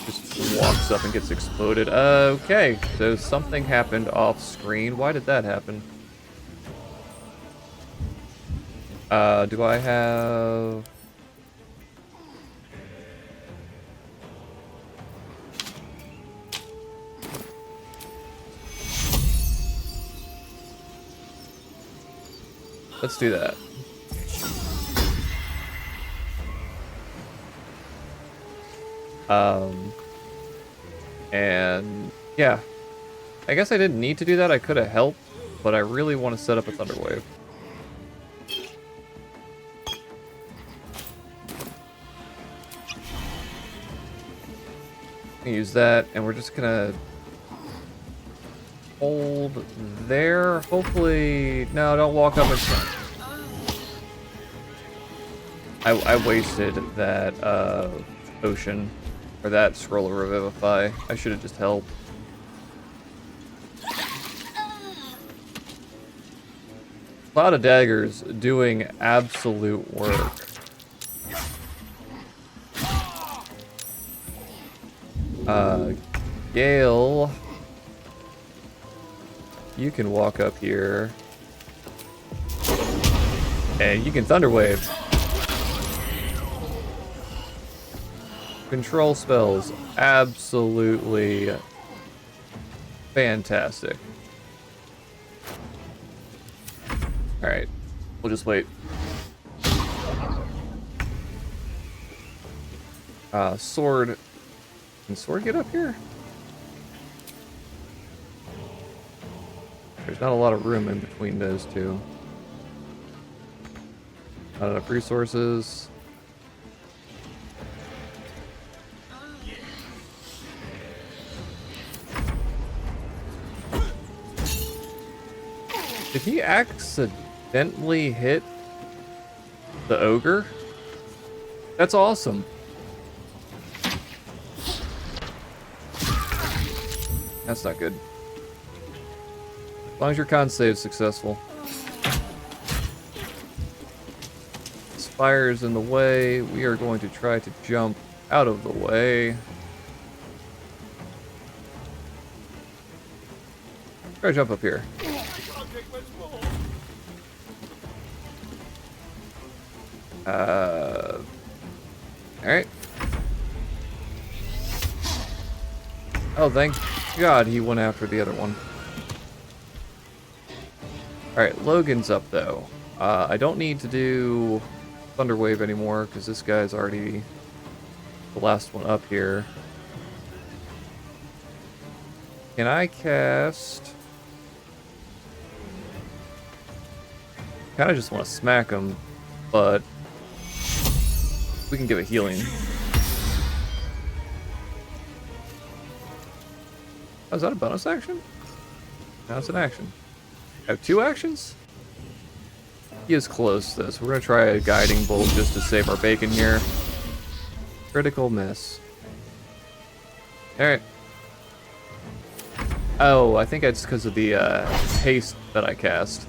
Just walks up and gets exploded. Okay, so something happened off screen. Why did that happen? Do I have... Let's do that. And yeah, I guess I didn't need to do that. I could have helped, but I really want to set up a Thunder Wave. Use that, and we're just gonna hold there. Hopefully, no, don't walk up and front. I wasted that potion, or that scroll of Revivify. I should have just helped. Cloud of Daggers doing absolute work. Gale, you can walk up here, and you can Thunder Wave. Control spells, absolutely fantastic. Alright. We'll just wait. Sword. Can Sword get up here? There's not a lot of room in between those two. Not enough resources. Did he accidentally hit the ogre? That's awesome. That's not good. As long as your con save is successful. This fire is in the way. We are going to try to jump out of the way. Try to jump up here. Alright. Oh, thank God he went after the other one. Alright, Logan's up though. I don't need to do Thunder Wave anymore because this guy's already the last one up here. Can I cast... Kind of just want to smack him, but we can give it healing. Oh, is that a bonus action? No, it's an action. I have 2 actions? He is close though, so we're gonna try a guiding bolt just to save our bacon here. Critical miss. Alright. Oh, I think it's because of the haste that I cast.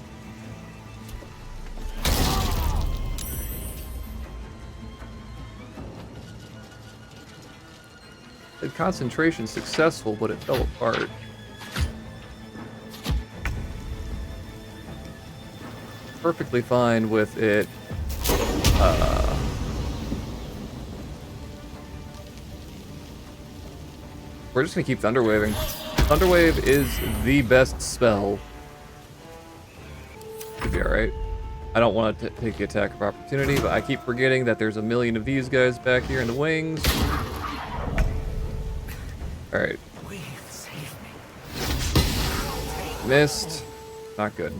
The concentration successful, but it fell apart. Perfectly fine with it. We're just gonna keep Thunderwaving. Thunderwave is the best spell. Should be alright. I don't want to take the attack of opportunity, but I keep forgetting that there's a million of these guys back here in the wings. Alright. Missed. Not good.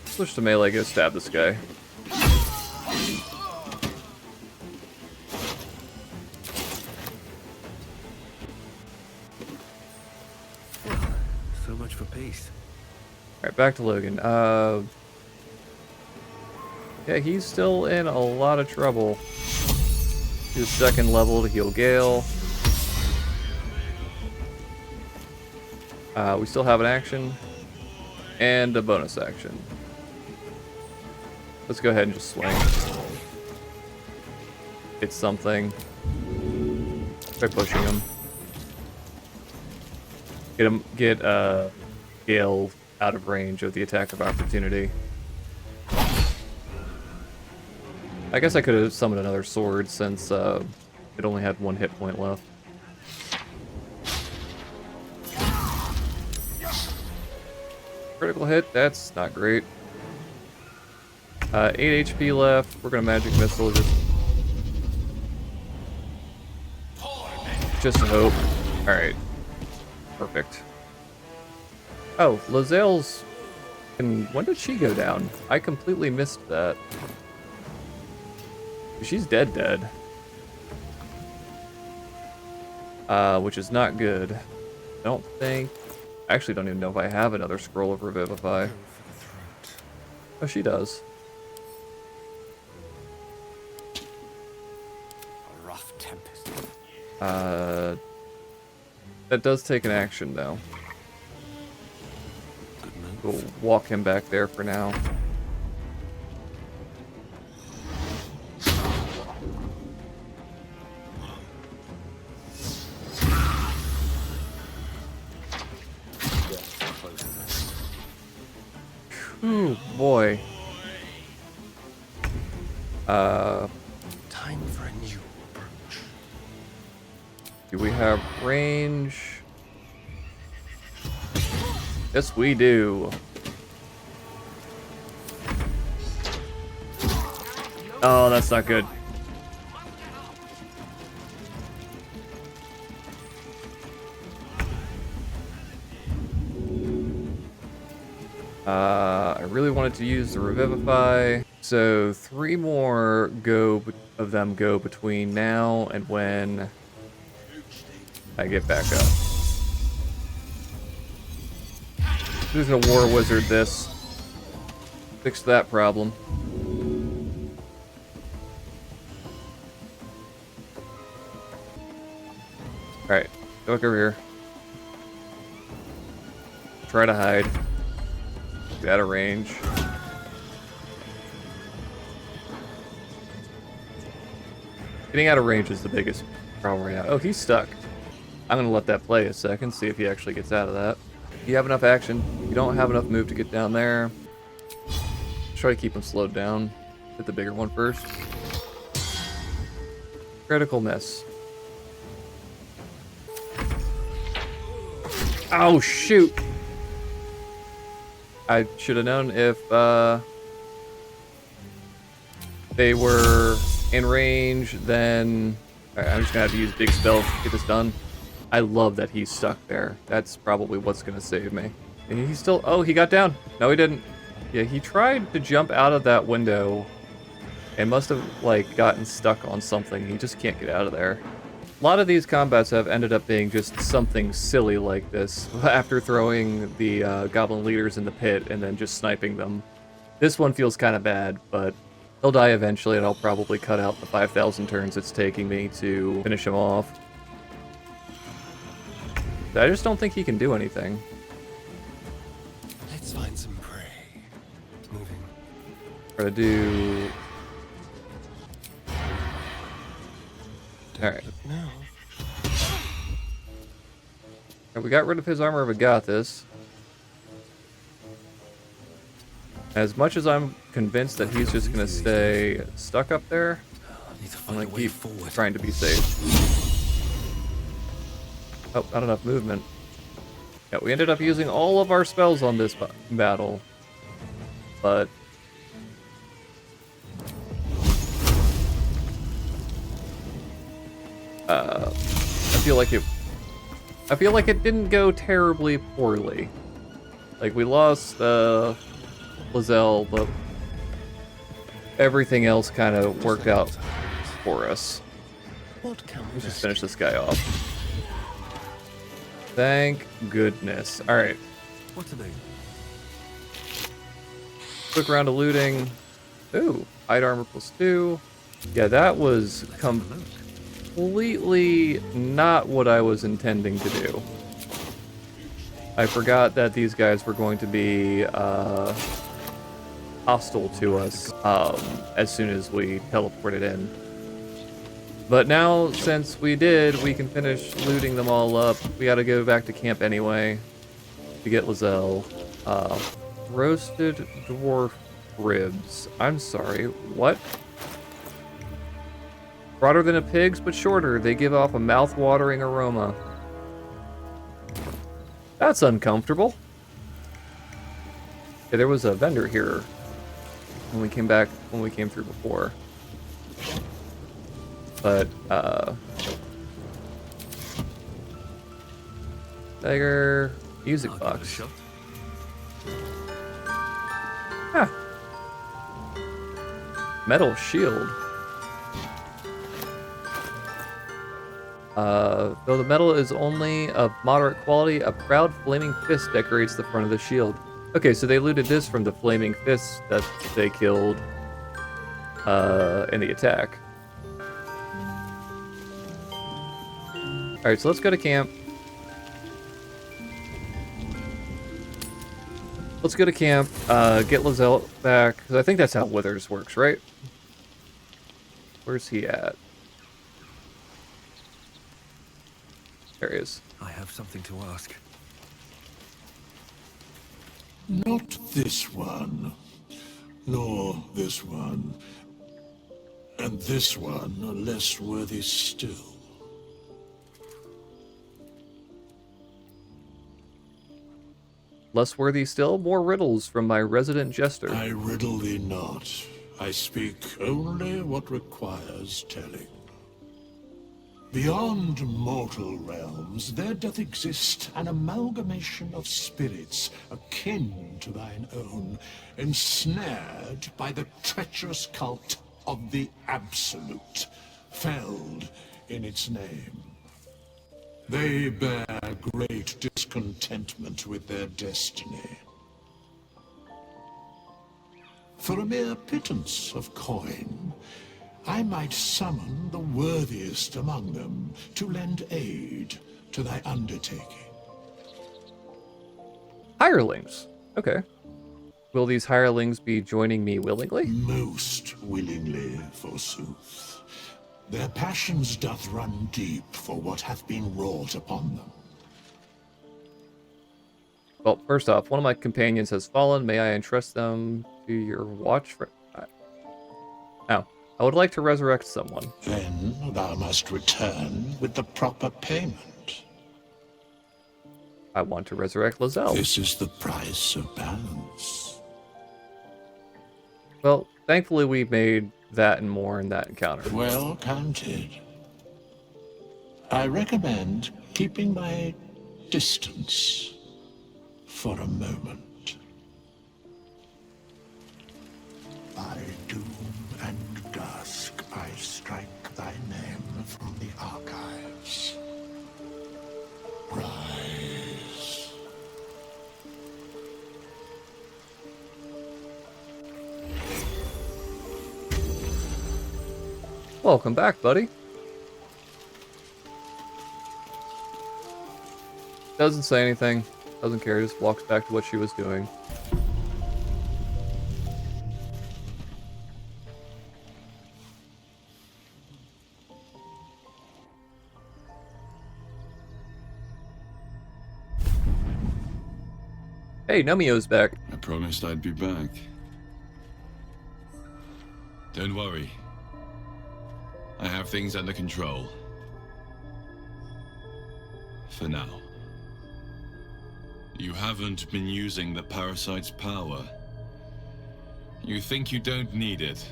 Switch to melee, go stab this guy. So much for peace. Alright, back to Logan. Yeah, he's still in a lot of trouble. His second level to heal Gale. We still have an action. And a bonus action. Let's go ahead and just swing. It's something. Try pushing him. Get Gale out of range of the attack of opportunity. I guess I could have summoned another sword since it only had 1 hit point left. Critical hit, that's not great. 8 HP left. We're gonna magic missile just to hope. Alright. Perfect. Oh, Lazelle's... When did she go down? I completely missed that. She's dead. Which is not good. I don't think... I actually don't even know if I have another scroll of Revivify. Oh, she does. A rough tempest. That does take an action, though. We'll walk him back there for now. Ooh, boy. Time for a new approach. Do we have range? Yes, we do. Oh, that's not good. I really wanted to use the Revivify. So 3 more of them go between now and when I get back up. Who's a War Wizard this? Fix that problem. Alright, go look over here. Try to hide. Get out of range. Getting out of range is the biggest problem right now. Oh, he's stuck. I'm gonna let that play a second, see if he actually gets out of that. You have enough action. You don't have enough move to get down there. Try to keep him slowed down. Hit the bigger one first. Critical miss. Oh, shoot! I should have known if they were in range, then... Alright, I'm just gonna have to use big spells to get this done. I love that he's stuck there. That's probably what's gonna save me. And he's still... Oh, he got down. No, he didn't. Yeah, he tried to jump out of that window and must have, like, gotten stuck on something. He just can't get out of there. A lot of these combats have ended up being just something silly like this, after throwing the goblin leaders in the pit and then just sniping them. This one feels kind of bad, but he'll die eventually, and I'll probably cut out the 5,000 turns it's taking me to finish him off. I just don't think he can do anything. Let's find some prey. Moving. Try to do... Alright. No. We got rid of his armor, we got this. As much as I'm convinced that he's just gonna stay stuck up there, I'm gonna keep trying to be safe. Oh, not enough movement. Yeah, we ended up using all of our spells on this battle. But... I feel like it didn't go terribly poorly. Like, we lost Lizelle, but everything else kind of worked out for us. Let's just finish this guy off. Thank goodness. Alright. What to do? Quick round of looting. Ooh, hide armor +2. Yeah, that was completely not what I was intending to do. I forgot that these guys were going to be hostile to us as soon as we teleported in. But now, since we did, we can finish looting them all up. We gotta go back to camp anyway to get Lizelle. Roasted dwarf ribs. I'm sorry, what? Broader than a pig's, but shorter. They give off a mouth-watering aroma. That's uncomfortable. Yeah, there was a vendor here when we came through before. But, Tiger, music box. Huh. Metal shield. Though the metal is only of moderate quality, a proud flaming fist decorates the front of the shield. Okay, so they looted this from the flaming fists that they killed in the attack. Alright, so let's go to camp. Let's go to camp, get Lizelle back, because I think that's how Withers works, right? Where's he at? There he is. I have something to ask. Not this one, nor this one, and this one are less worthy still. Less worthy still? More riddles from my resident jester. I riddle thee not. I speak only what requires telling. Beyond mortal realms, there doth exist an amalgamation of spirits akin to thine own, ensnared by the treacherous cult of the Absolute, felled in its name. They bear great discontentment with their destiny. For a mere pittance of coin, I might summon the worthiest among them to lend aid to thy undertaking. Hirelings. Okay. Will these hirelings be joining me willingly? Most willingly, forsooth. Their passions doth run deep for what hath been wrought upon them. Well, first off, one of my companions has fallen. May I entrust them to your watch for... Oh. I would like to resurrect someone. Then thou must return with the proper payment. I want to resurrect Lizelle. This is the price of balance. Well, thankfully we made that and more in that encounter. Well counted. I recommend keeping my distance for a moment. By doom and dusk, I strike thy name from the archives. Rise. Welcome back, buddy. Doesn't say anything. Doesn't care. Just walks back to what she was doing. Hey, Numio's back. I promised I'd be back. Don't worry. I have things under control. For now. You haven't been using the parasite's power. You think you don't need it.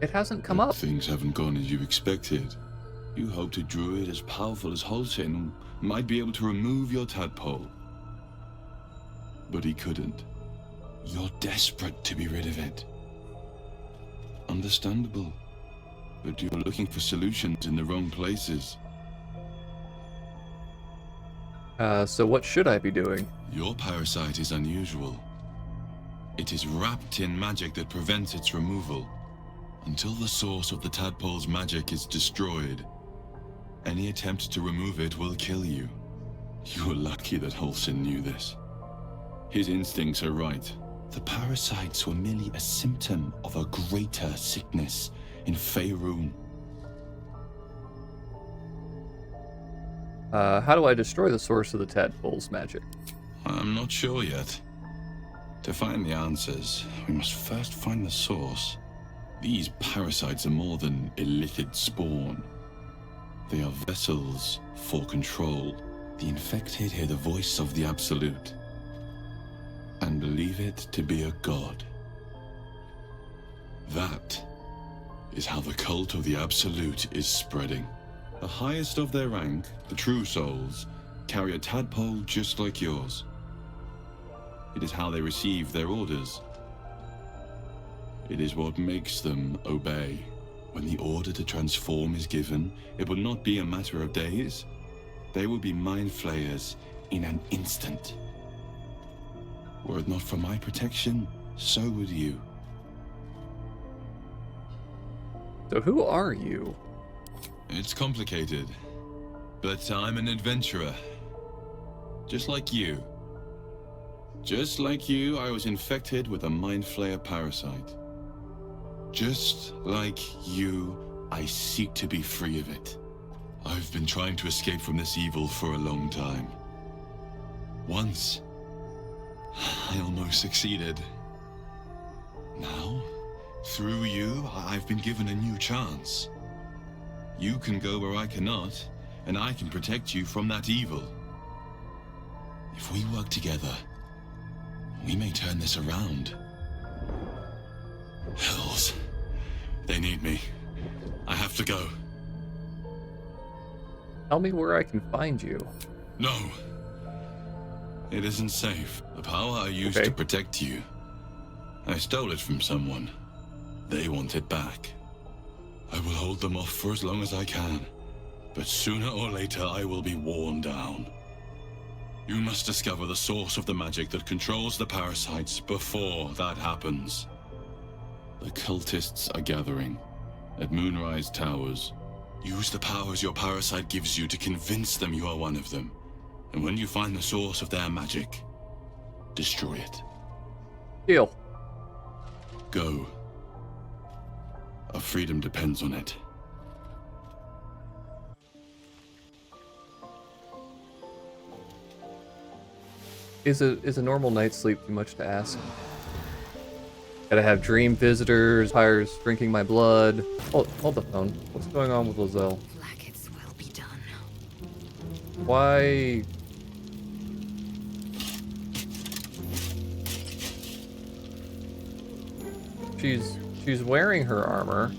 It hasn't come up. Things haven't gone as you expected. You hoped a druid as powerful as Holcin might be able to remove your tadpole. But he couldn't. You're desperate to be rid of it. Understandable. But you're looking for solutions in the wrong places. So what should I be doing? Your parasite is unusual. It is wrapped in magic that prevents its removal. Until the source of the tadpole's magic is destroyed, any attempt to remove it will kill you. You were lucky that Holcin knew this. His instincts are right. The parasites were merely a symptom of a greater sickness in Faerun. How do I destroy the source of the tadpole's magic? I'm not sure yet. To find the answers, we must first find the source. These parasites are more than illithid spawn. They are vessels for control. The infected hear the voice of the Absolute and believe it to be a god. That is how the cult of the Absolute is spreading. The highest of their rank, the true souls, carry a tadpole just like yours. It is how they receive their orders. It is what makes them obey. When the order to transform is given, it will not be a matter of days. They will be mind flayers in an instant. Were it not for my protection, so would you. So who are you? It's complicated, but I'm an adventurer. Just like you. Just like you, I was infected with a mind flayer parasite. Just like you, I seek to be free of it. I've been trying to escape from this evil for a long time. Once, I almost succeeded. Now, through you, I've been given a new chance. You can go where I cannot, and I can protect you from that evil. If we work together, we may turn this around. Hells. They need me. I have to go. Tell me where I can find you. No. It isn't safe. The power I used to protect you, I stole it from someone. They want it back. I will hold them off for as long as I can, but sooner or later I will be worn down. You must discover the source of the magic that controls the parasites before that happens. The cultists are gathering at Moonrise Towers. Use the powers your parasite gives you to convince them you are one of them. And when you find the source of their magic, destroy it. Deal. Go. Our freedom depends on it. Is a normal night's sleep too much to ask? Gotta have dream visitors, vampires drinking my blood. Hold the phone. What's going on with Lozelle? Blackets will be done. Why? She's wearing her armor,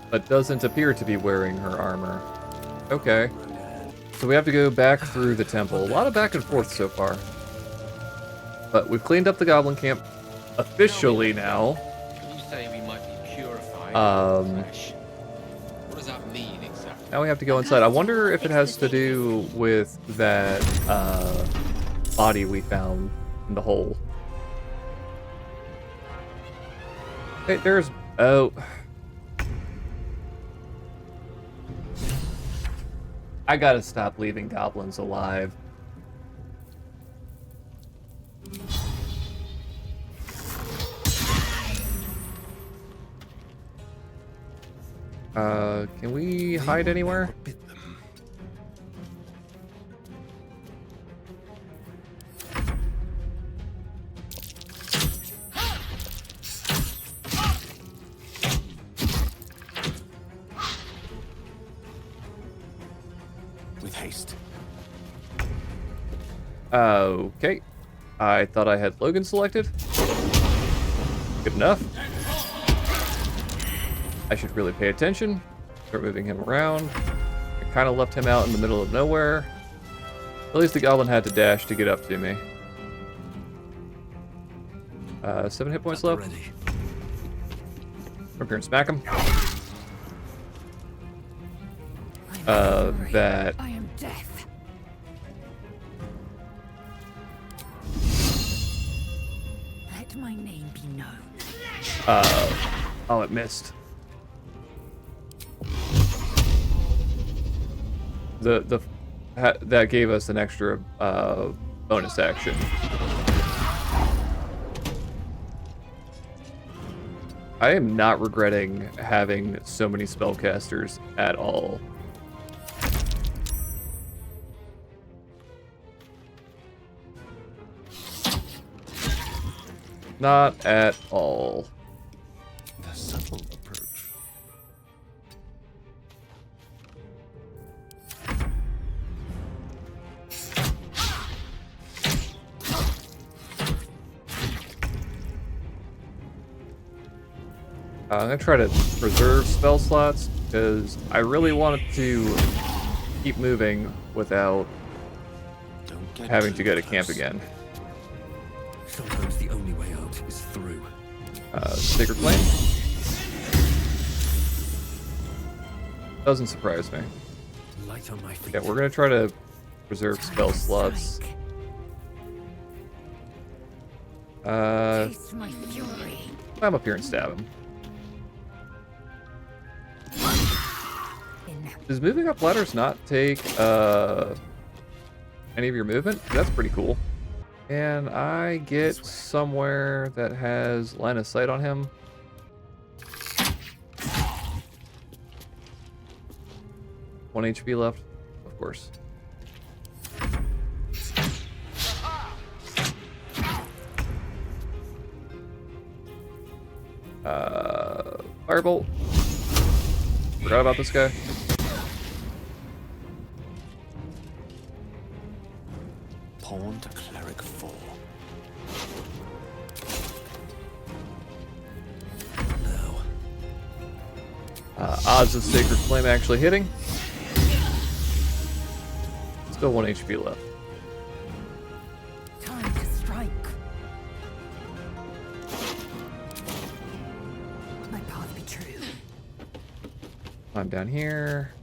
but doesn't appear to be wearing her armor. Okay. So we have to go back through the temple. A lot of back and forth so far. But we've cleaned up the goblin camp officially now. You say we might be purified. What does that mean exactly? Now we have to go inside. I wonder if it has to do with that body we found in the hole. Hey, there's... Oh. I gotta stop leaving goblins alive. Can we hide anywhere? With haste. Okay. I thought I had Logan selected. Good enough. I should really pay attention. Start moving him around. I kind of left him out in the middle of nowhere. At least the goblin had to dash to get up to me. 7 hit points left. Come here and smack him. That... I am death. Let my name be known. Oh, it missed. That gave us an extra bonus action. I am not regretting having so many spellcasters at all. Not at all. The subtle approach. I'm gonna try to preserve spell slots because I really wanted to keep moving without having to go to camp again. Sometimes the only way out is through. Sacred Flame? Doesn't surprise me. Light on my feet. Yeah, we're gonna try to preserve spell slots. Taste my fury. Climb up here and stab him. Does moving up ladders not take any of your movement? That's pretty cool. And I get somewhere that has line of sight on him. One HP left, of course. Firebolt. Forgot about this guy. Pawn to cleric 4. No. Odds of Sacred Flame actually hitting. Still 1 HP left. Time to strike. My path be true. I'm down here.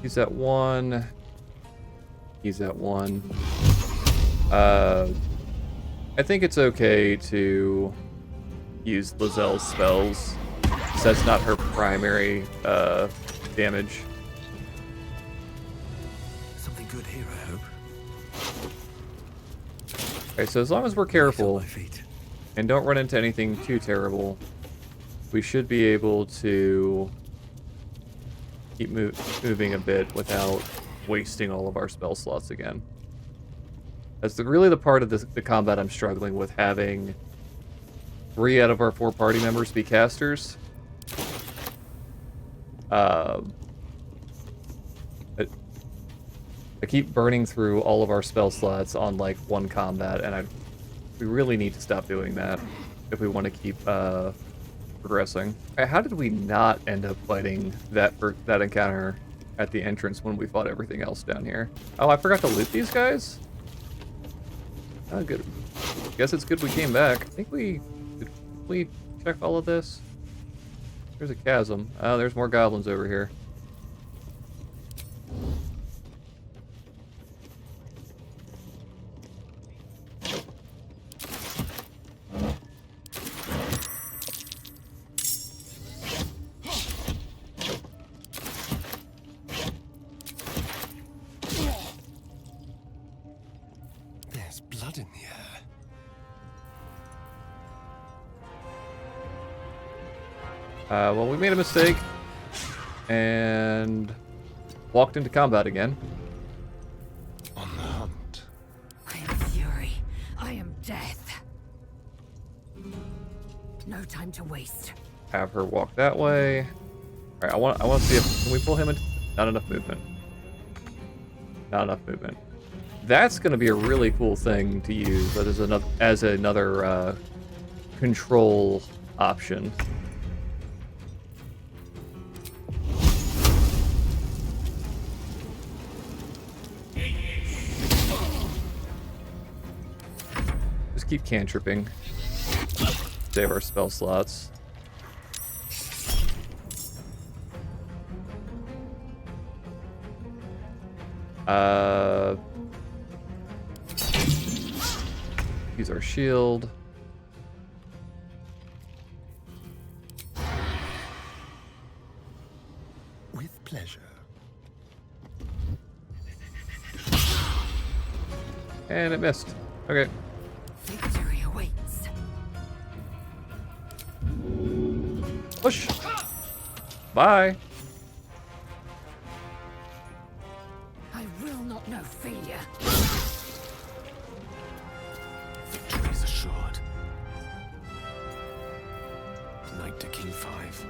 He's at 1. He's at 1. I think it's okay to use Lazelle's spells, because that's not her primary damage. Something good here, I hope. Okay, so as long as we're careful and don't run into anything too terrible, we should be able to keep moving a bit without wasting all of our spell slots again. That's really the part of the combat I'm struggling with, having 3 out of our 4 party members be casters. I keep burning through all of our spell slots on like 1 combat, and we really need to stop doing that if we want to keep progressing. How did we not end up fighting that encounter at the entrance when we fought everything else down here? Oh, I forgot to loot these guys? Oh, good. Guess it's good we came back. I think did we check all of this? There's a chasm. Oh, there's more goblins over here. There's blood in the air. Well, we made a mistake and walked into combat again. On the hunt. I am fury. I am death. No time to waste. Have her walk that way. All right, I want to see if can we pull him in. Not enough movement. Not enough movement. That's going to be a really cool thing to use as another control option. Just keep cantripping. Save our spell slots. Use our shield. With pleasure. And it missed. Okay. Victory awaits. Push. Bye. I will not know failure. Victory is assured. Knight to King 5.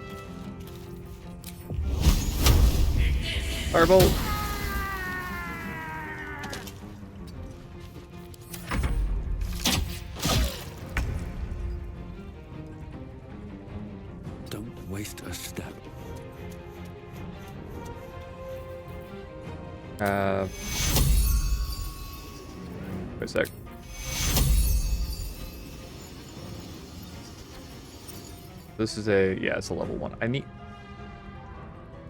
Firebolt. Don't waste a step. Wait a sec. This is it's a level 1. I need...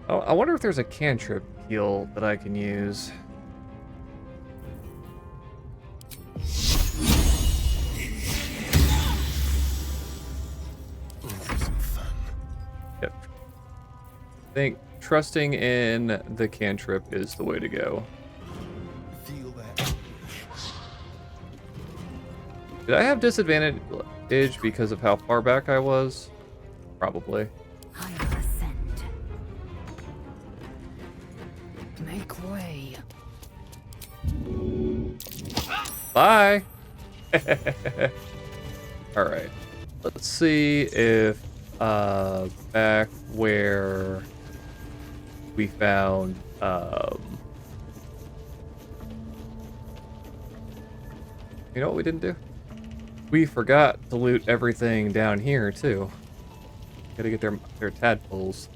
Oh, I wonder if there's a cantrip heal that I can use. Yep. I think trusting in the cantrip is the way to go. Feel that. Did I have disadvantage because of how far back I was? Probably. I will ascend. Make way. Bye! Alright. Let's see if back where we found you know what we didn't do? We forgot to loot everything down here too. Gotta get their tadpoles.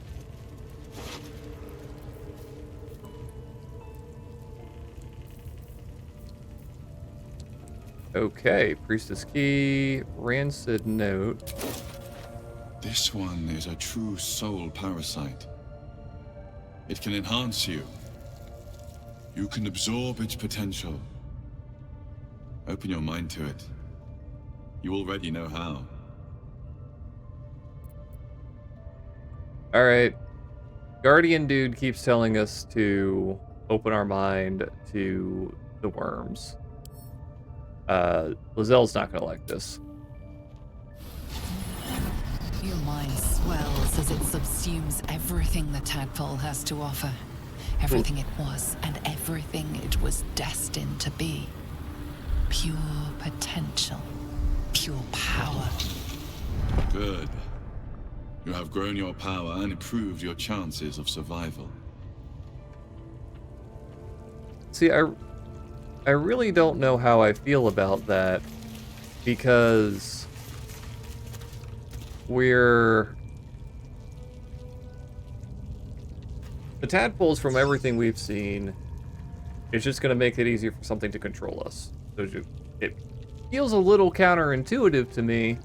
Okay, Priestess Key, Rancid Note. This one is a true soul parasite. It can enhance you. You can absorb its potential. Open your mind to it. You already know how. Alright. Guardian dude keeps telling us to open our mind to the worms. Lazelle's not gonna like this. Your mind swells as it subsumes everything the tadpole has to offer. Everything it was and everything it was destined to be. Pure potential. Pure power. Good. You have grown your power and improved your chances of survival. See, I really don't know how I feel about that, because the tadpoles, from everything we've seen, it's just going to make it easier for something to control us. So it feels a little counterintuitive to me.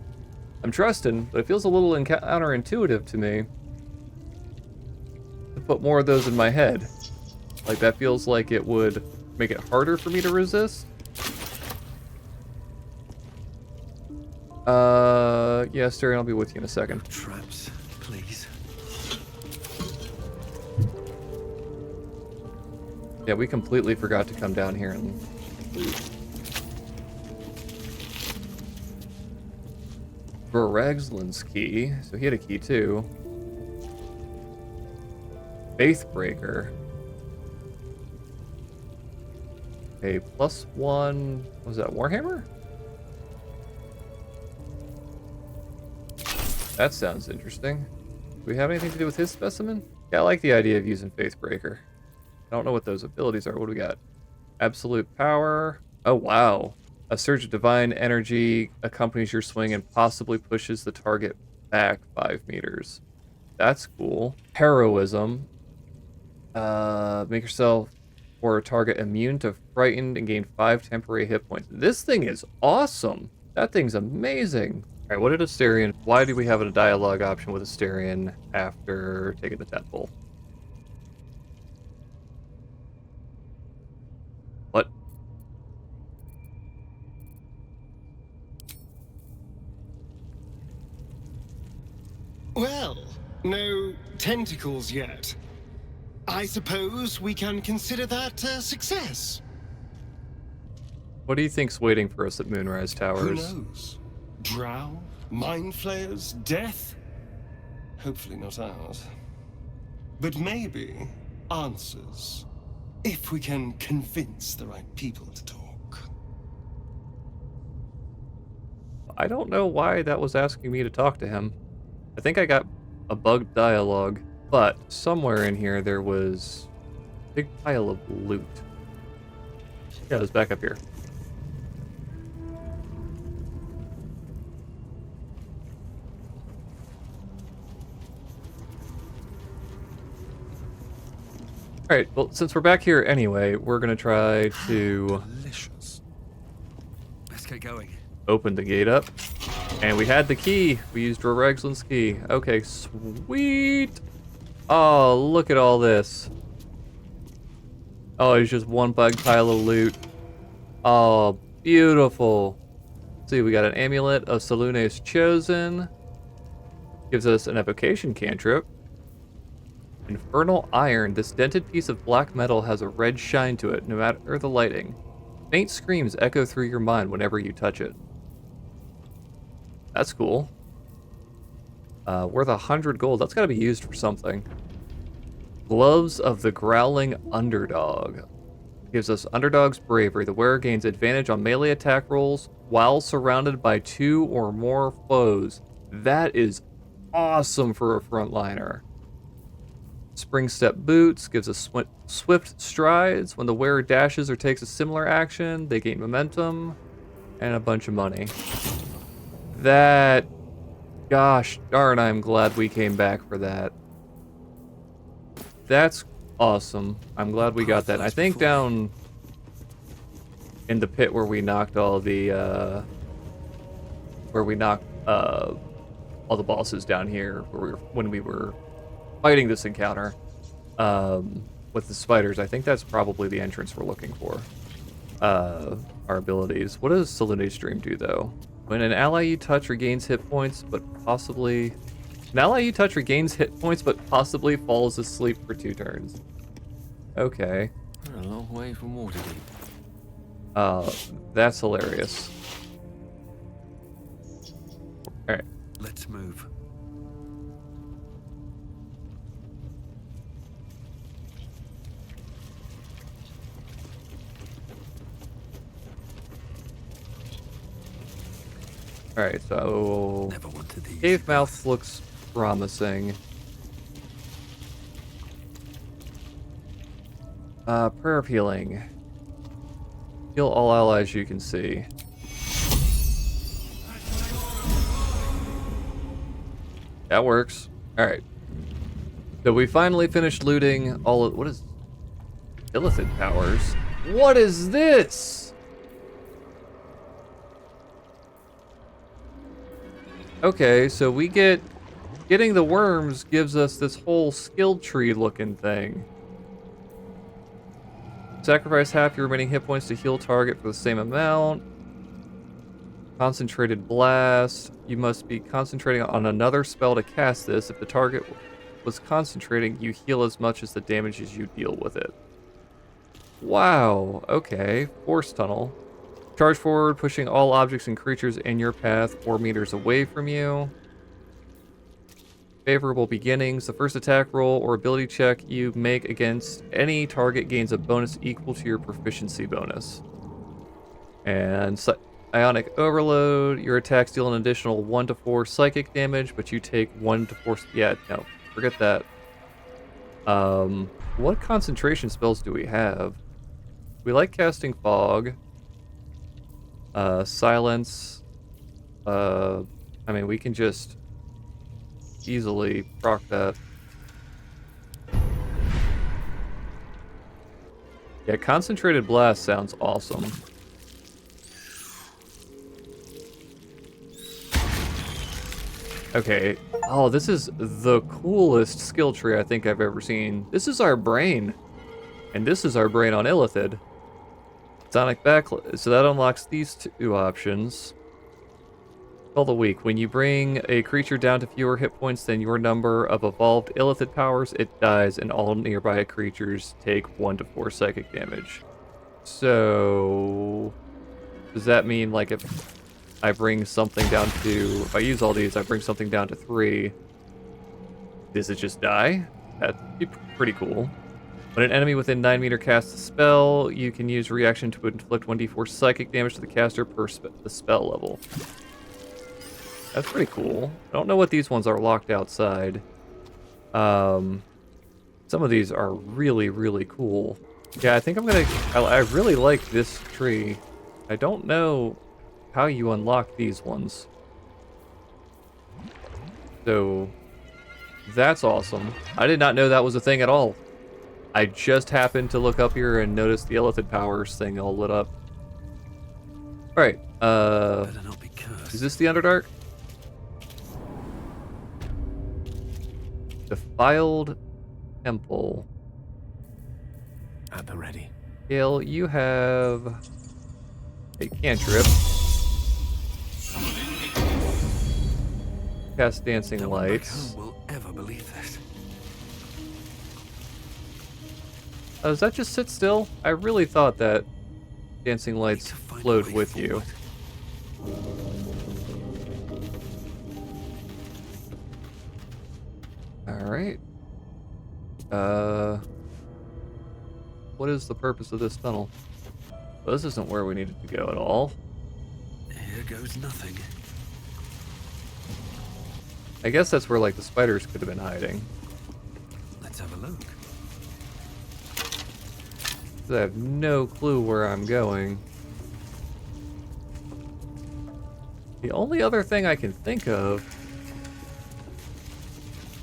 I'm trusting, but it feels a little counterintuitive to me to put more of those in my head. Like, that feels like it would make it harder for me to resist. Yeah, Styrian, I'll be with you in a second. Traps, please. Yeah, we completely forgot to come down here and loot. Rexlin's key, so he had a key too. Faithbreaker. Okay, +1. What was that, Warhammer? That sounds interesting. Do we have anything to do with his specimen? Yeah, I like the idea of using Faithbreaker. I don't know what those abilities are. What do we got? Absolute power. Oh, wow. A surge of divine energy accompanies your swing and possibly pushes the target back 5 meters. That's cool. Heroism. Make yourself or a target immune to frightened and gain 5 temporary hit points. This thing is awesome. That thing's amazing. All right, what did Asterion? Why do we have a dialogue option with Asterion after taking the tadpole? What? Well, no tentacles yet. I suppose we can consider that a success. What do you think's waiting for us at Moonrise Towers? Who knows? Drow? Mind flayers? Death? Hopefully not ours. But maybe answers. If we can convince the right people to talk. I don't know why that was asking me to talk to him. I think I got a bugged dialogue, but somewhere in here there was a big pile of loot. Yeah, it was back up here. Alright, well, since we're back here anyway, we're gonna try to Delicious. Let's get going. open the gate up. And we had the key. We used Rexlin's key. Okay, sweet. Oh, look at all this. Oh, it's just one big pile of loot. Oh, beautiful. Let's see, we got an amulet of Salune's Chosen. Gives us an evocation cantrip. Infernal Iron. This dented piece of black metal has a red shine to it, no matter the lighting. Faint screams echo through your mind whenever you touch it. That's cool. Worth 100 gold. That's got to be used for something. Gloves of the Growling Underdog. Gives us Underdog's Bravery. The wearer gains advantage on melee attack rolls while surrounded by 2 or more foes. That is awesome for a frontliner. Spring Step Boots gives us swift strides. When the wearer dashes or takes a similar action, they gain momentum and a bunch of money. That... Gosh darn, I'm glad we came back for that. That's awesome. I'm glad we got that. I think down in the pit where we knocked all the all the bosses down here when we were fighting this encounter with the spiders, I think that's probably the entrance we're looking for. Our abilities. What does Salune's Dream do though? When an ally you touch regains hit points, but possibly falls asleep for 2 turns. Okay. We're a long way from Waterdeep. That's hilarious. Alright. Let's move. Alright, so cave mouth looks promising. Prayer of Healing. Heal all allies you can see. That works. Alright. So we finally finished looting all of... What is... Illithid powers? What is this? Okay, so we get... Getting the worms gives us this whole skill tree looking thing. Sacrifice half your remaining hit points to heal target for the same amount. Concentrated Blast. You must be concentrating on another spell to cast this. If the target was concentrating, you heal as much as the damages you deal with it. Wow, okay. Force Tunnel. Charge forward, pushing all objects and creatures in your path 4 meters away from you. Favorable Beginnings. The first attack roll or ability check you make against any target gains a bonus equal to your proficiency bonus. And Ionic Overload. Your attacks deal an additional 1 to 4 psychic damage, but you take 1 to 4... Yeah, no, forget that. What concentration spells do we have? We like casting Fog. Silence. I mean, we can just easily proc that. Yeah, Concentrated Blast sounds awesome. Okay. Oh, this is the coolest skill tree I think I've ever seen. This is our brain. And this is our brain on Illithid. Sonic Backlash. So that unlocks these 2 options. Call the Weak. When you bring a creature down to fewer hit points than your number of evolved Illithid powers, it dies, and all nearby creatures take 1 to 4 psychic damage. So... Does that mean, like, if I bring something down to... If I use all these, I bring something down to 3... Does it just die? That'd be pretty cool. When an enemy within 9 meters casts a spell, you can use reaction to inflict 1d4 psychic damage to the caster per the spell level. That's pretty cool. I don't know what these ones are locked outside. Some of these are really, really cool. Yeah, I think I'm gonna... I really like this tree. I don't know how you unlock these ones. So, that's awesome. I did not know that was a thing at all. I just happened to look up here and notice the Illithid powers thing all lit up. Alright, is this the Underdark? Defiled Temple. At the ready. Gale, you have a cantrip. Cast Dancing Lights. No one back home will ever believe this. Does that just sit still? I really thought that Dancing Lights flowed with you. Alright. What is the purpose of this tunnel? Well, this isn't where we needed to go at all. Here goes nothing. I guess that's where, like, the spiders could have been hiding. Let's have a look. I have no clue where I'm going. The only other thing I can think of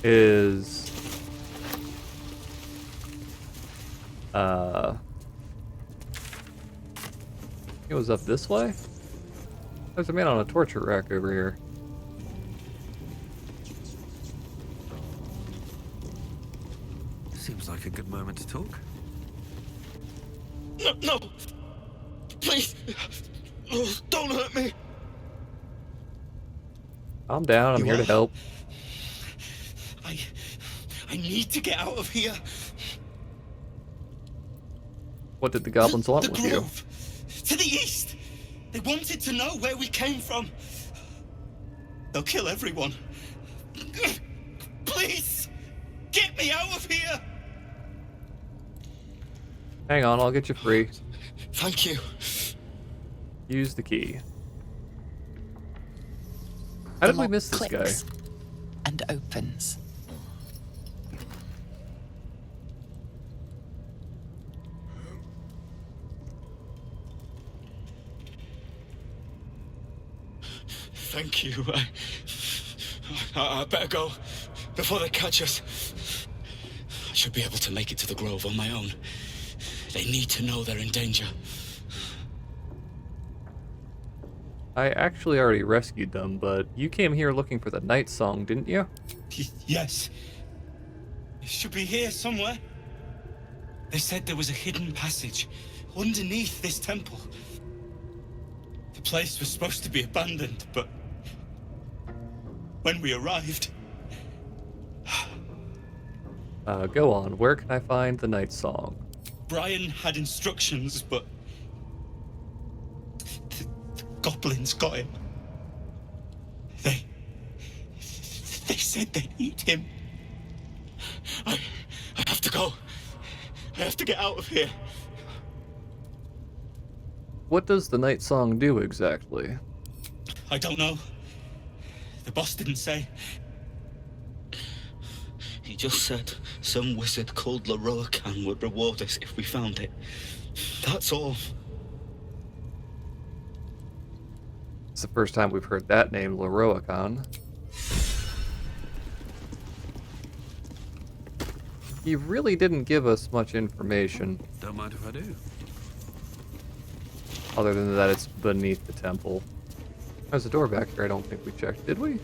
is... it was up this way? There's a man on a torture rack over here. Seems like a good moment to talk. No, no! Please! Oh, don't hurt me! Calm down, I'm here to help. I need to get out of here. What did the goblins want with you? Grove. To the east! They wanted to know where we came from. They'll kill everyone. Please! Get me out of here! Hang on, I'll get you free. Thank you. Use the key. How did we miss this guy? And opens. Thank you. I better go before they catch us. I should be able to make it to the grove on my own. They need to know they're in danger. I actually already rescued them, but you came here looking for the night song, didn't you? Yes. It should be here somewhere. They said there was a hidden passage underneath this temple. The place was supposed to be abandoned, but when we arrived... Go on. Where can I find the night song? Brian had instructions, but the goblins got him. They said they'd eat him. I have to go. I have to get out of here. What does the night song do exactly? I don't know. The boss didn't say. He just said some wizard called Leroacan would reward us if we found it. That's all. It's the first time we've heard that name, Leroacan. He really didn't give us much information. Don't mind if I do. Other than that, it's beneath the temple. There's a door back here I don't think we checked, did we?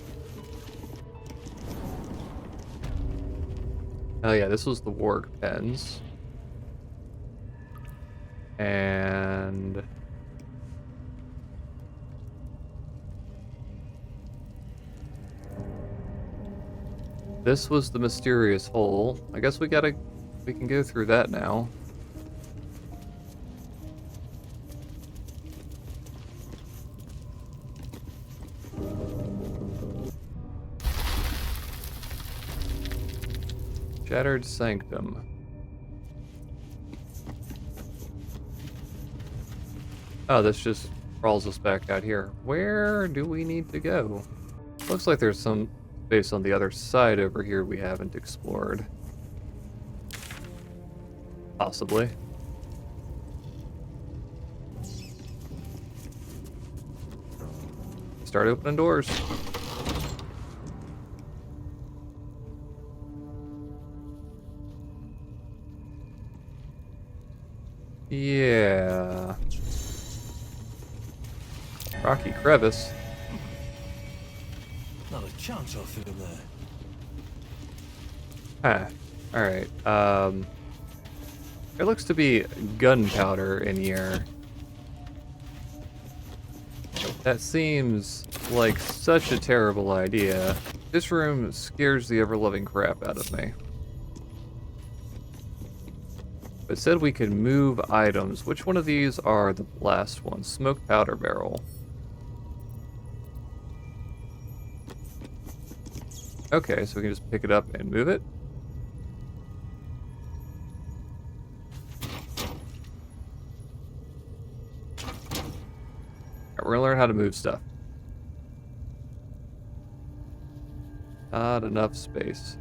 Oh yeah, this was the warg pens. And... this was the mysterious hole. I guess we can go through that now. Shattered Sanctum. Oh, this just crawls us back out here. Where do we need to go? Looks like there's some space on the other side over here we haven't explored. Possibly. Start opening doors. Yeah. Rocky crevice. Not a chance I'll fit him there. Huh. Alright. There looks to be gunpowder in here. That seems like such a terrible idea. This room scares the ever-loving crap out of me. It said we could move items. Which one of these are the last ones? Smoked powder barrel. Okay, so we can just pick it up and move it. we're gonna learn how to move stuff. Not enough space.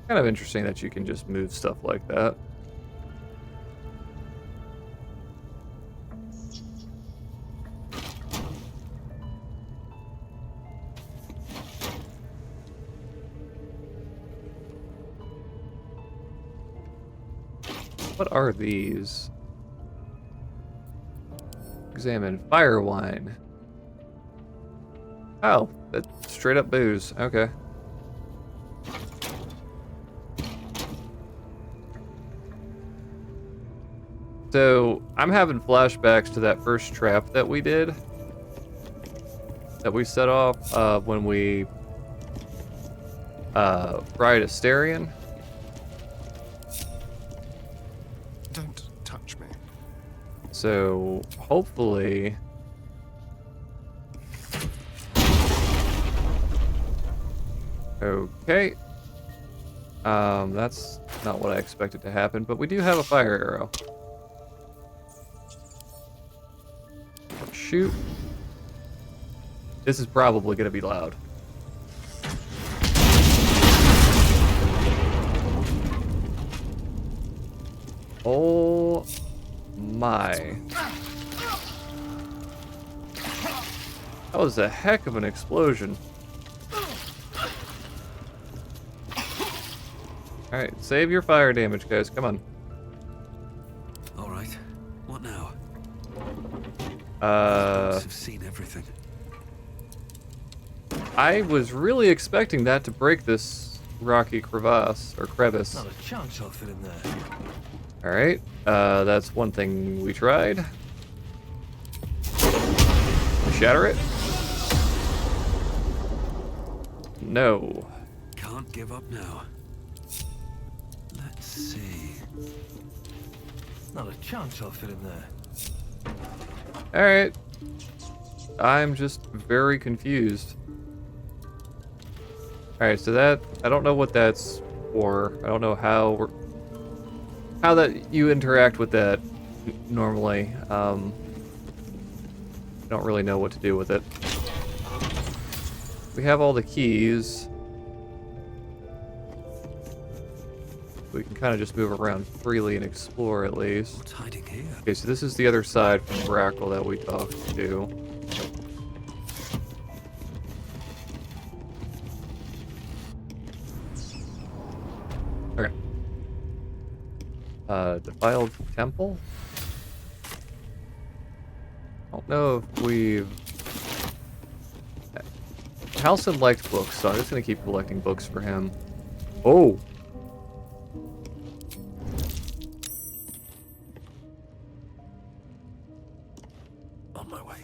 Kind of interesting that you can just move stuff like that. What are these? Examine fire wine. Oh, that's straight up booze. Okay. So, I'm having flashbacks to that first trap that we did. That we set off when we fried Asterion. Don't touch me. So, hopefully... Okay. That's not what I expected to happen, but we do have a fire arrow. Shoot. This is probably going to be loud. Oh my. That was a heck of an explosion. Alright, save your fire damage, guys. Come on. Alright. What now? I've seen everything. I was really expecting that to break this rocky crevasse, or crevice. Not a chance I'll fit in there. Alright, that's one thing we tried. Shatter it? No. Can't give up now. Let's see. Not a chance I'll fit in there. Alright. I'm just very confused. Alright, so that... I don't know what that's for. I don't know how that you interact with that normally. I don't really know what to do with it. We have all the keys. We can kind of just move around freely and explore at least. What's hiding here? Okay, so this is the other side from Brackle that we talked to. Okay. Defiled Temple? I don't know if we've... Halcyon liked books, so I'm just gonna keep collecting books for him. Oh! On my way.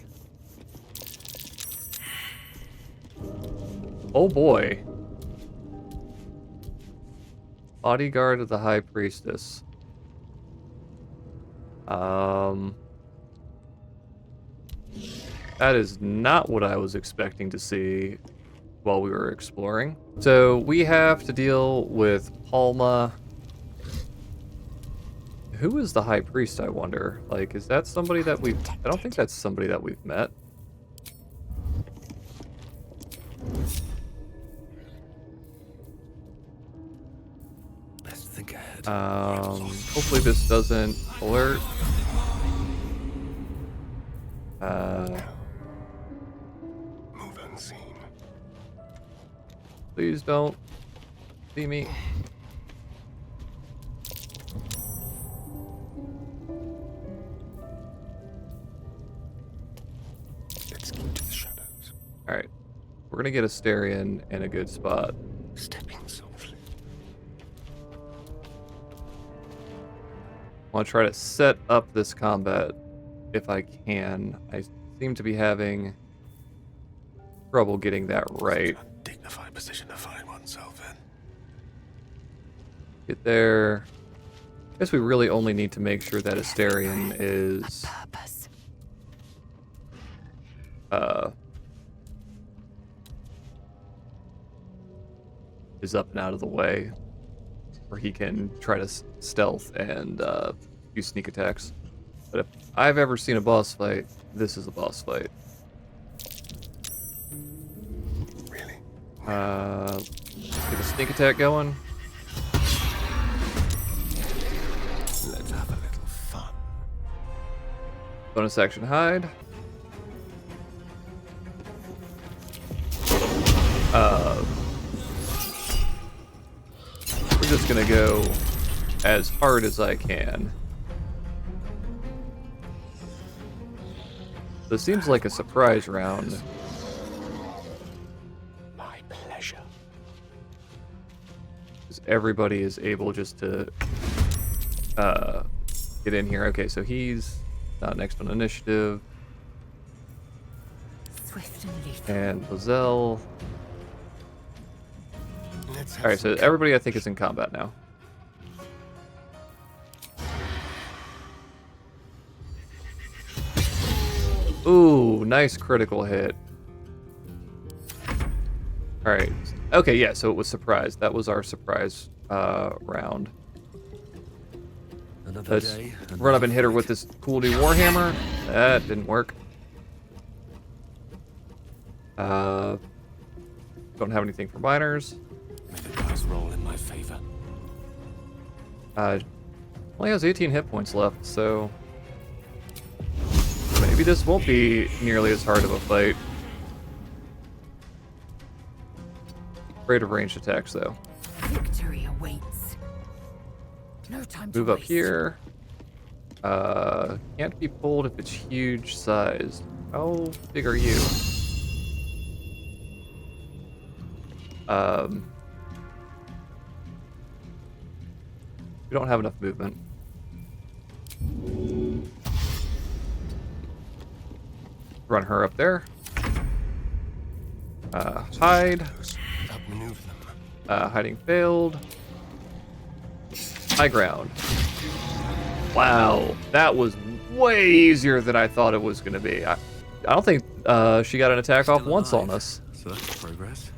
Oh boy. Bodyguard of the High Priestess. That is not what I was expecting to see while we were exploring. So we have to deal with Palma. Who is the High Priest, I wonder? Like, is that somebody that we've... I don't think that's somebody that we've met. Let's think ahead. Hopefully this doesn't alert. Move unseen. Please don't see me. Let's keep to the shadows. Alright. We're gonna get Asterion in a good spot. Stepping softly. I want to try to set up this combat if I can. I seem to be having trouble getting that right. Dignified position to find oneself in. Get there. I guess we really only need to make sure that Asterion is... is up and out of the way, where he can try to stealth and use sneak attacks. But if I've ever seen a boss fight, this is a boss fight. Really? Get a sneak attack going. Let's have a little fun. Bonus action hide. We're just gonna go as hard as I can. This seems like a surprise round. My pleasure. Because everybody is able just to get in here. Okay, so he's not next on initiative. Swift and lethal. And Lozelle. Alright, so everybody I think is in combat now. Ooh, nice critical hit. Alright. Okay, yeah, so it was surprise. That was our surprise round. Let's run up and hit her with this cool new Warhammer. That didn't work. Don't have anything for miners. May the dice roll in my favor. Only has 18 hit points left, so maybe this won't be nearly as hard of a fight. Afraid of ranged attacks, though. Victory awaits. No time to Move up waste. here. Can't be pulled if it's huge sized. How big are you? We don't have enough movement. Run her up there. Hide. Outmaneuver them. Hiding failed. High ground. Wow, that was way easier than I thought it was going to be. I don't think she got an attack off once on us. So that's progress.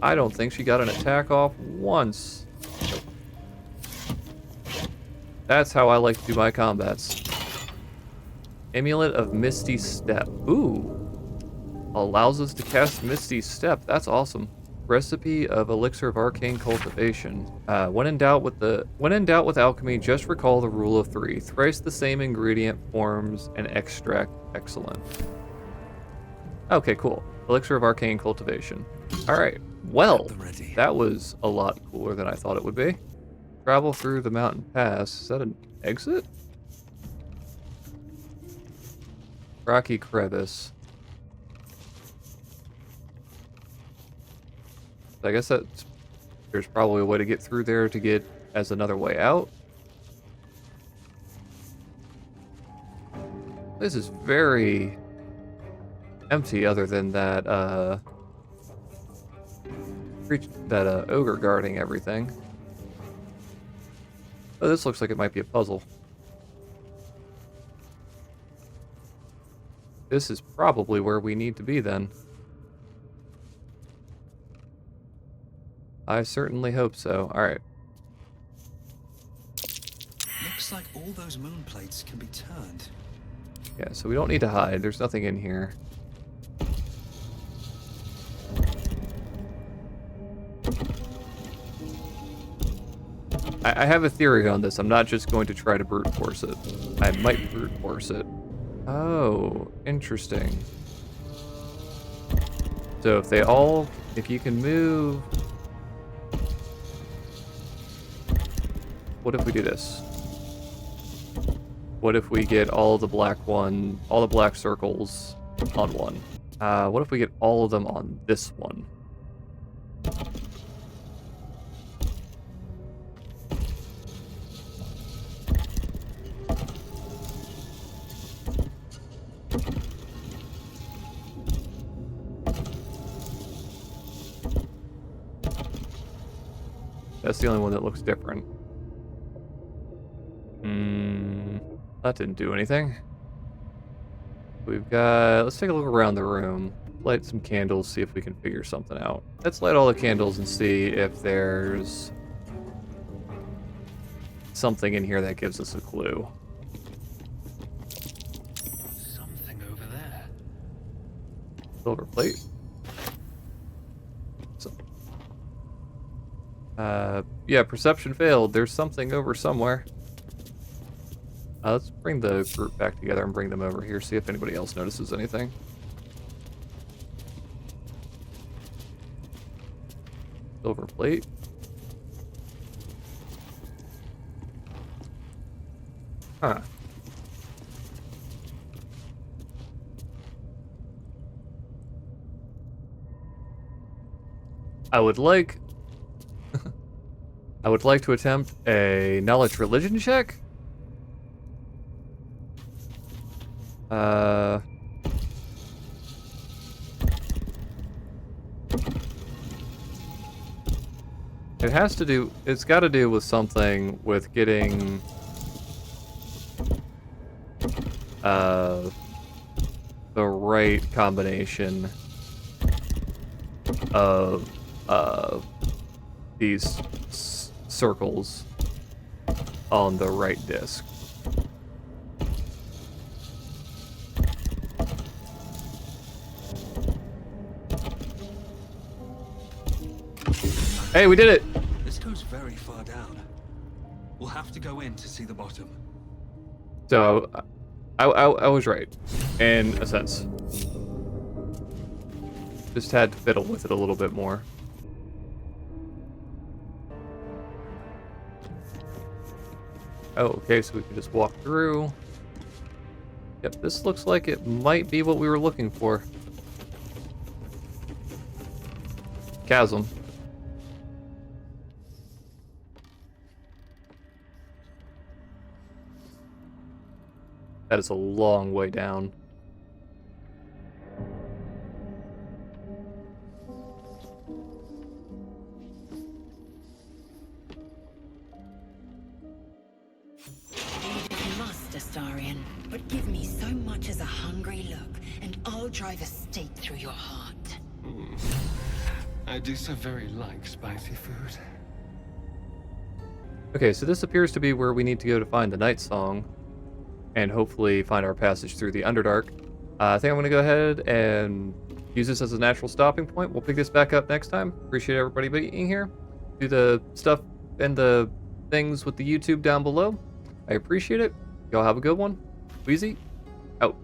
I don't think she got an attack off once. That's how I like to do my combats. Amulet of Misty Step. Ooh. Allows us to cast Misty Step. That's awesome. Recipe of Elixir of Arcane Cultivation. When in doubt with alchemy, just recall the rule of 3. Thrice the same ingredient forms an extract excellent. Okay, cool. Elixir of Arcane Cultivation. Alright. Well, that was a lot cooler than I thought it would be. Travel through the mountain pass. Is that an exit? Rocky crevice. I guess there's probably a way to get through there to get as another way out. This is very empty other than that ogre guarding everything. Oh, this looks like it might be a puzzle. This is probably where we need to be then. I certainly hope so. Alright. Looks like all those moon plates can be turned. Yeah, so we don't need to hide. There's nothing in here. I have a theory on this. I'm not just going to try to brute force it. I might brute force it. Oh, interesting. So if you can move... What if we do this? What if we get all the black circles on one? What if we get all of them on this one? That's the only one that looks different. That didn't do anything. Let's take a look around the room. light some candles, see if we can figure something out. Let's light all the candles and see if there's something in here that gives us a clue. Something over there. Silver plate. So, yeah, perception failed. There's something over somewhere. Let's bring the group back together and bring them over here, see if anybody else notices anything. Silver plate. Huh. I would like to attempt a knowledge religion check. It's got to do with something with getting the right combination of these circles on the right disc. Hey, we did it! This goes very far down. We'll have to go in to see the bottom. So, I was right, in a sense. Just had to fiddle with it a little bit more. Oh, okay, so we can just walk through. Yep, this looks like it might be what we were looking for. Chasm. That is a long way down. Astarion, but give me so much as a hungry look, and I'll drive a stake through your heart. I do so very like spicy food. Okay, so this appears to be where we need to go to find the Night Song, and hopefully find our passage through the Underdark. I think I'm going to go ahead and use this as a natural stopping point. We'll pick this back up next time. Appreciate everybody being here. Do the stuff and the things with the YouTube down below. I appreciate it. Y'all have a good one. Wheezy, out.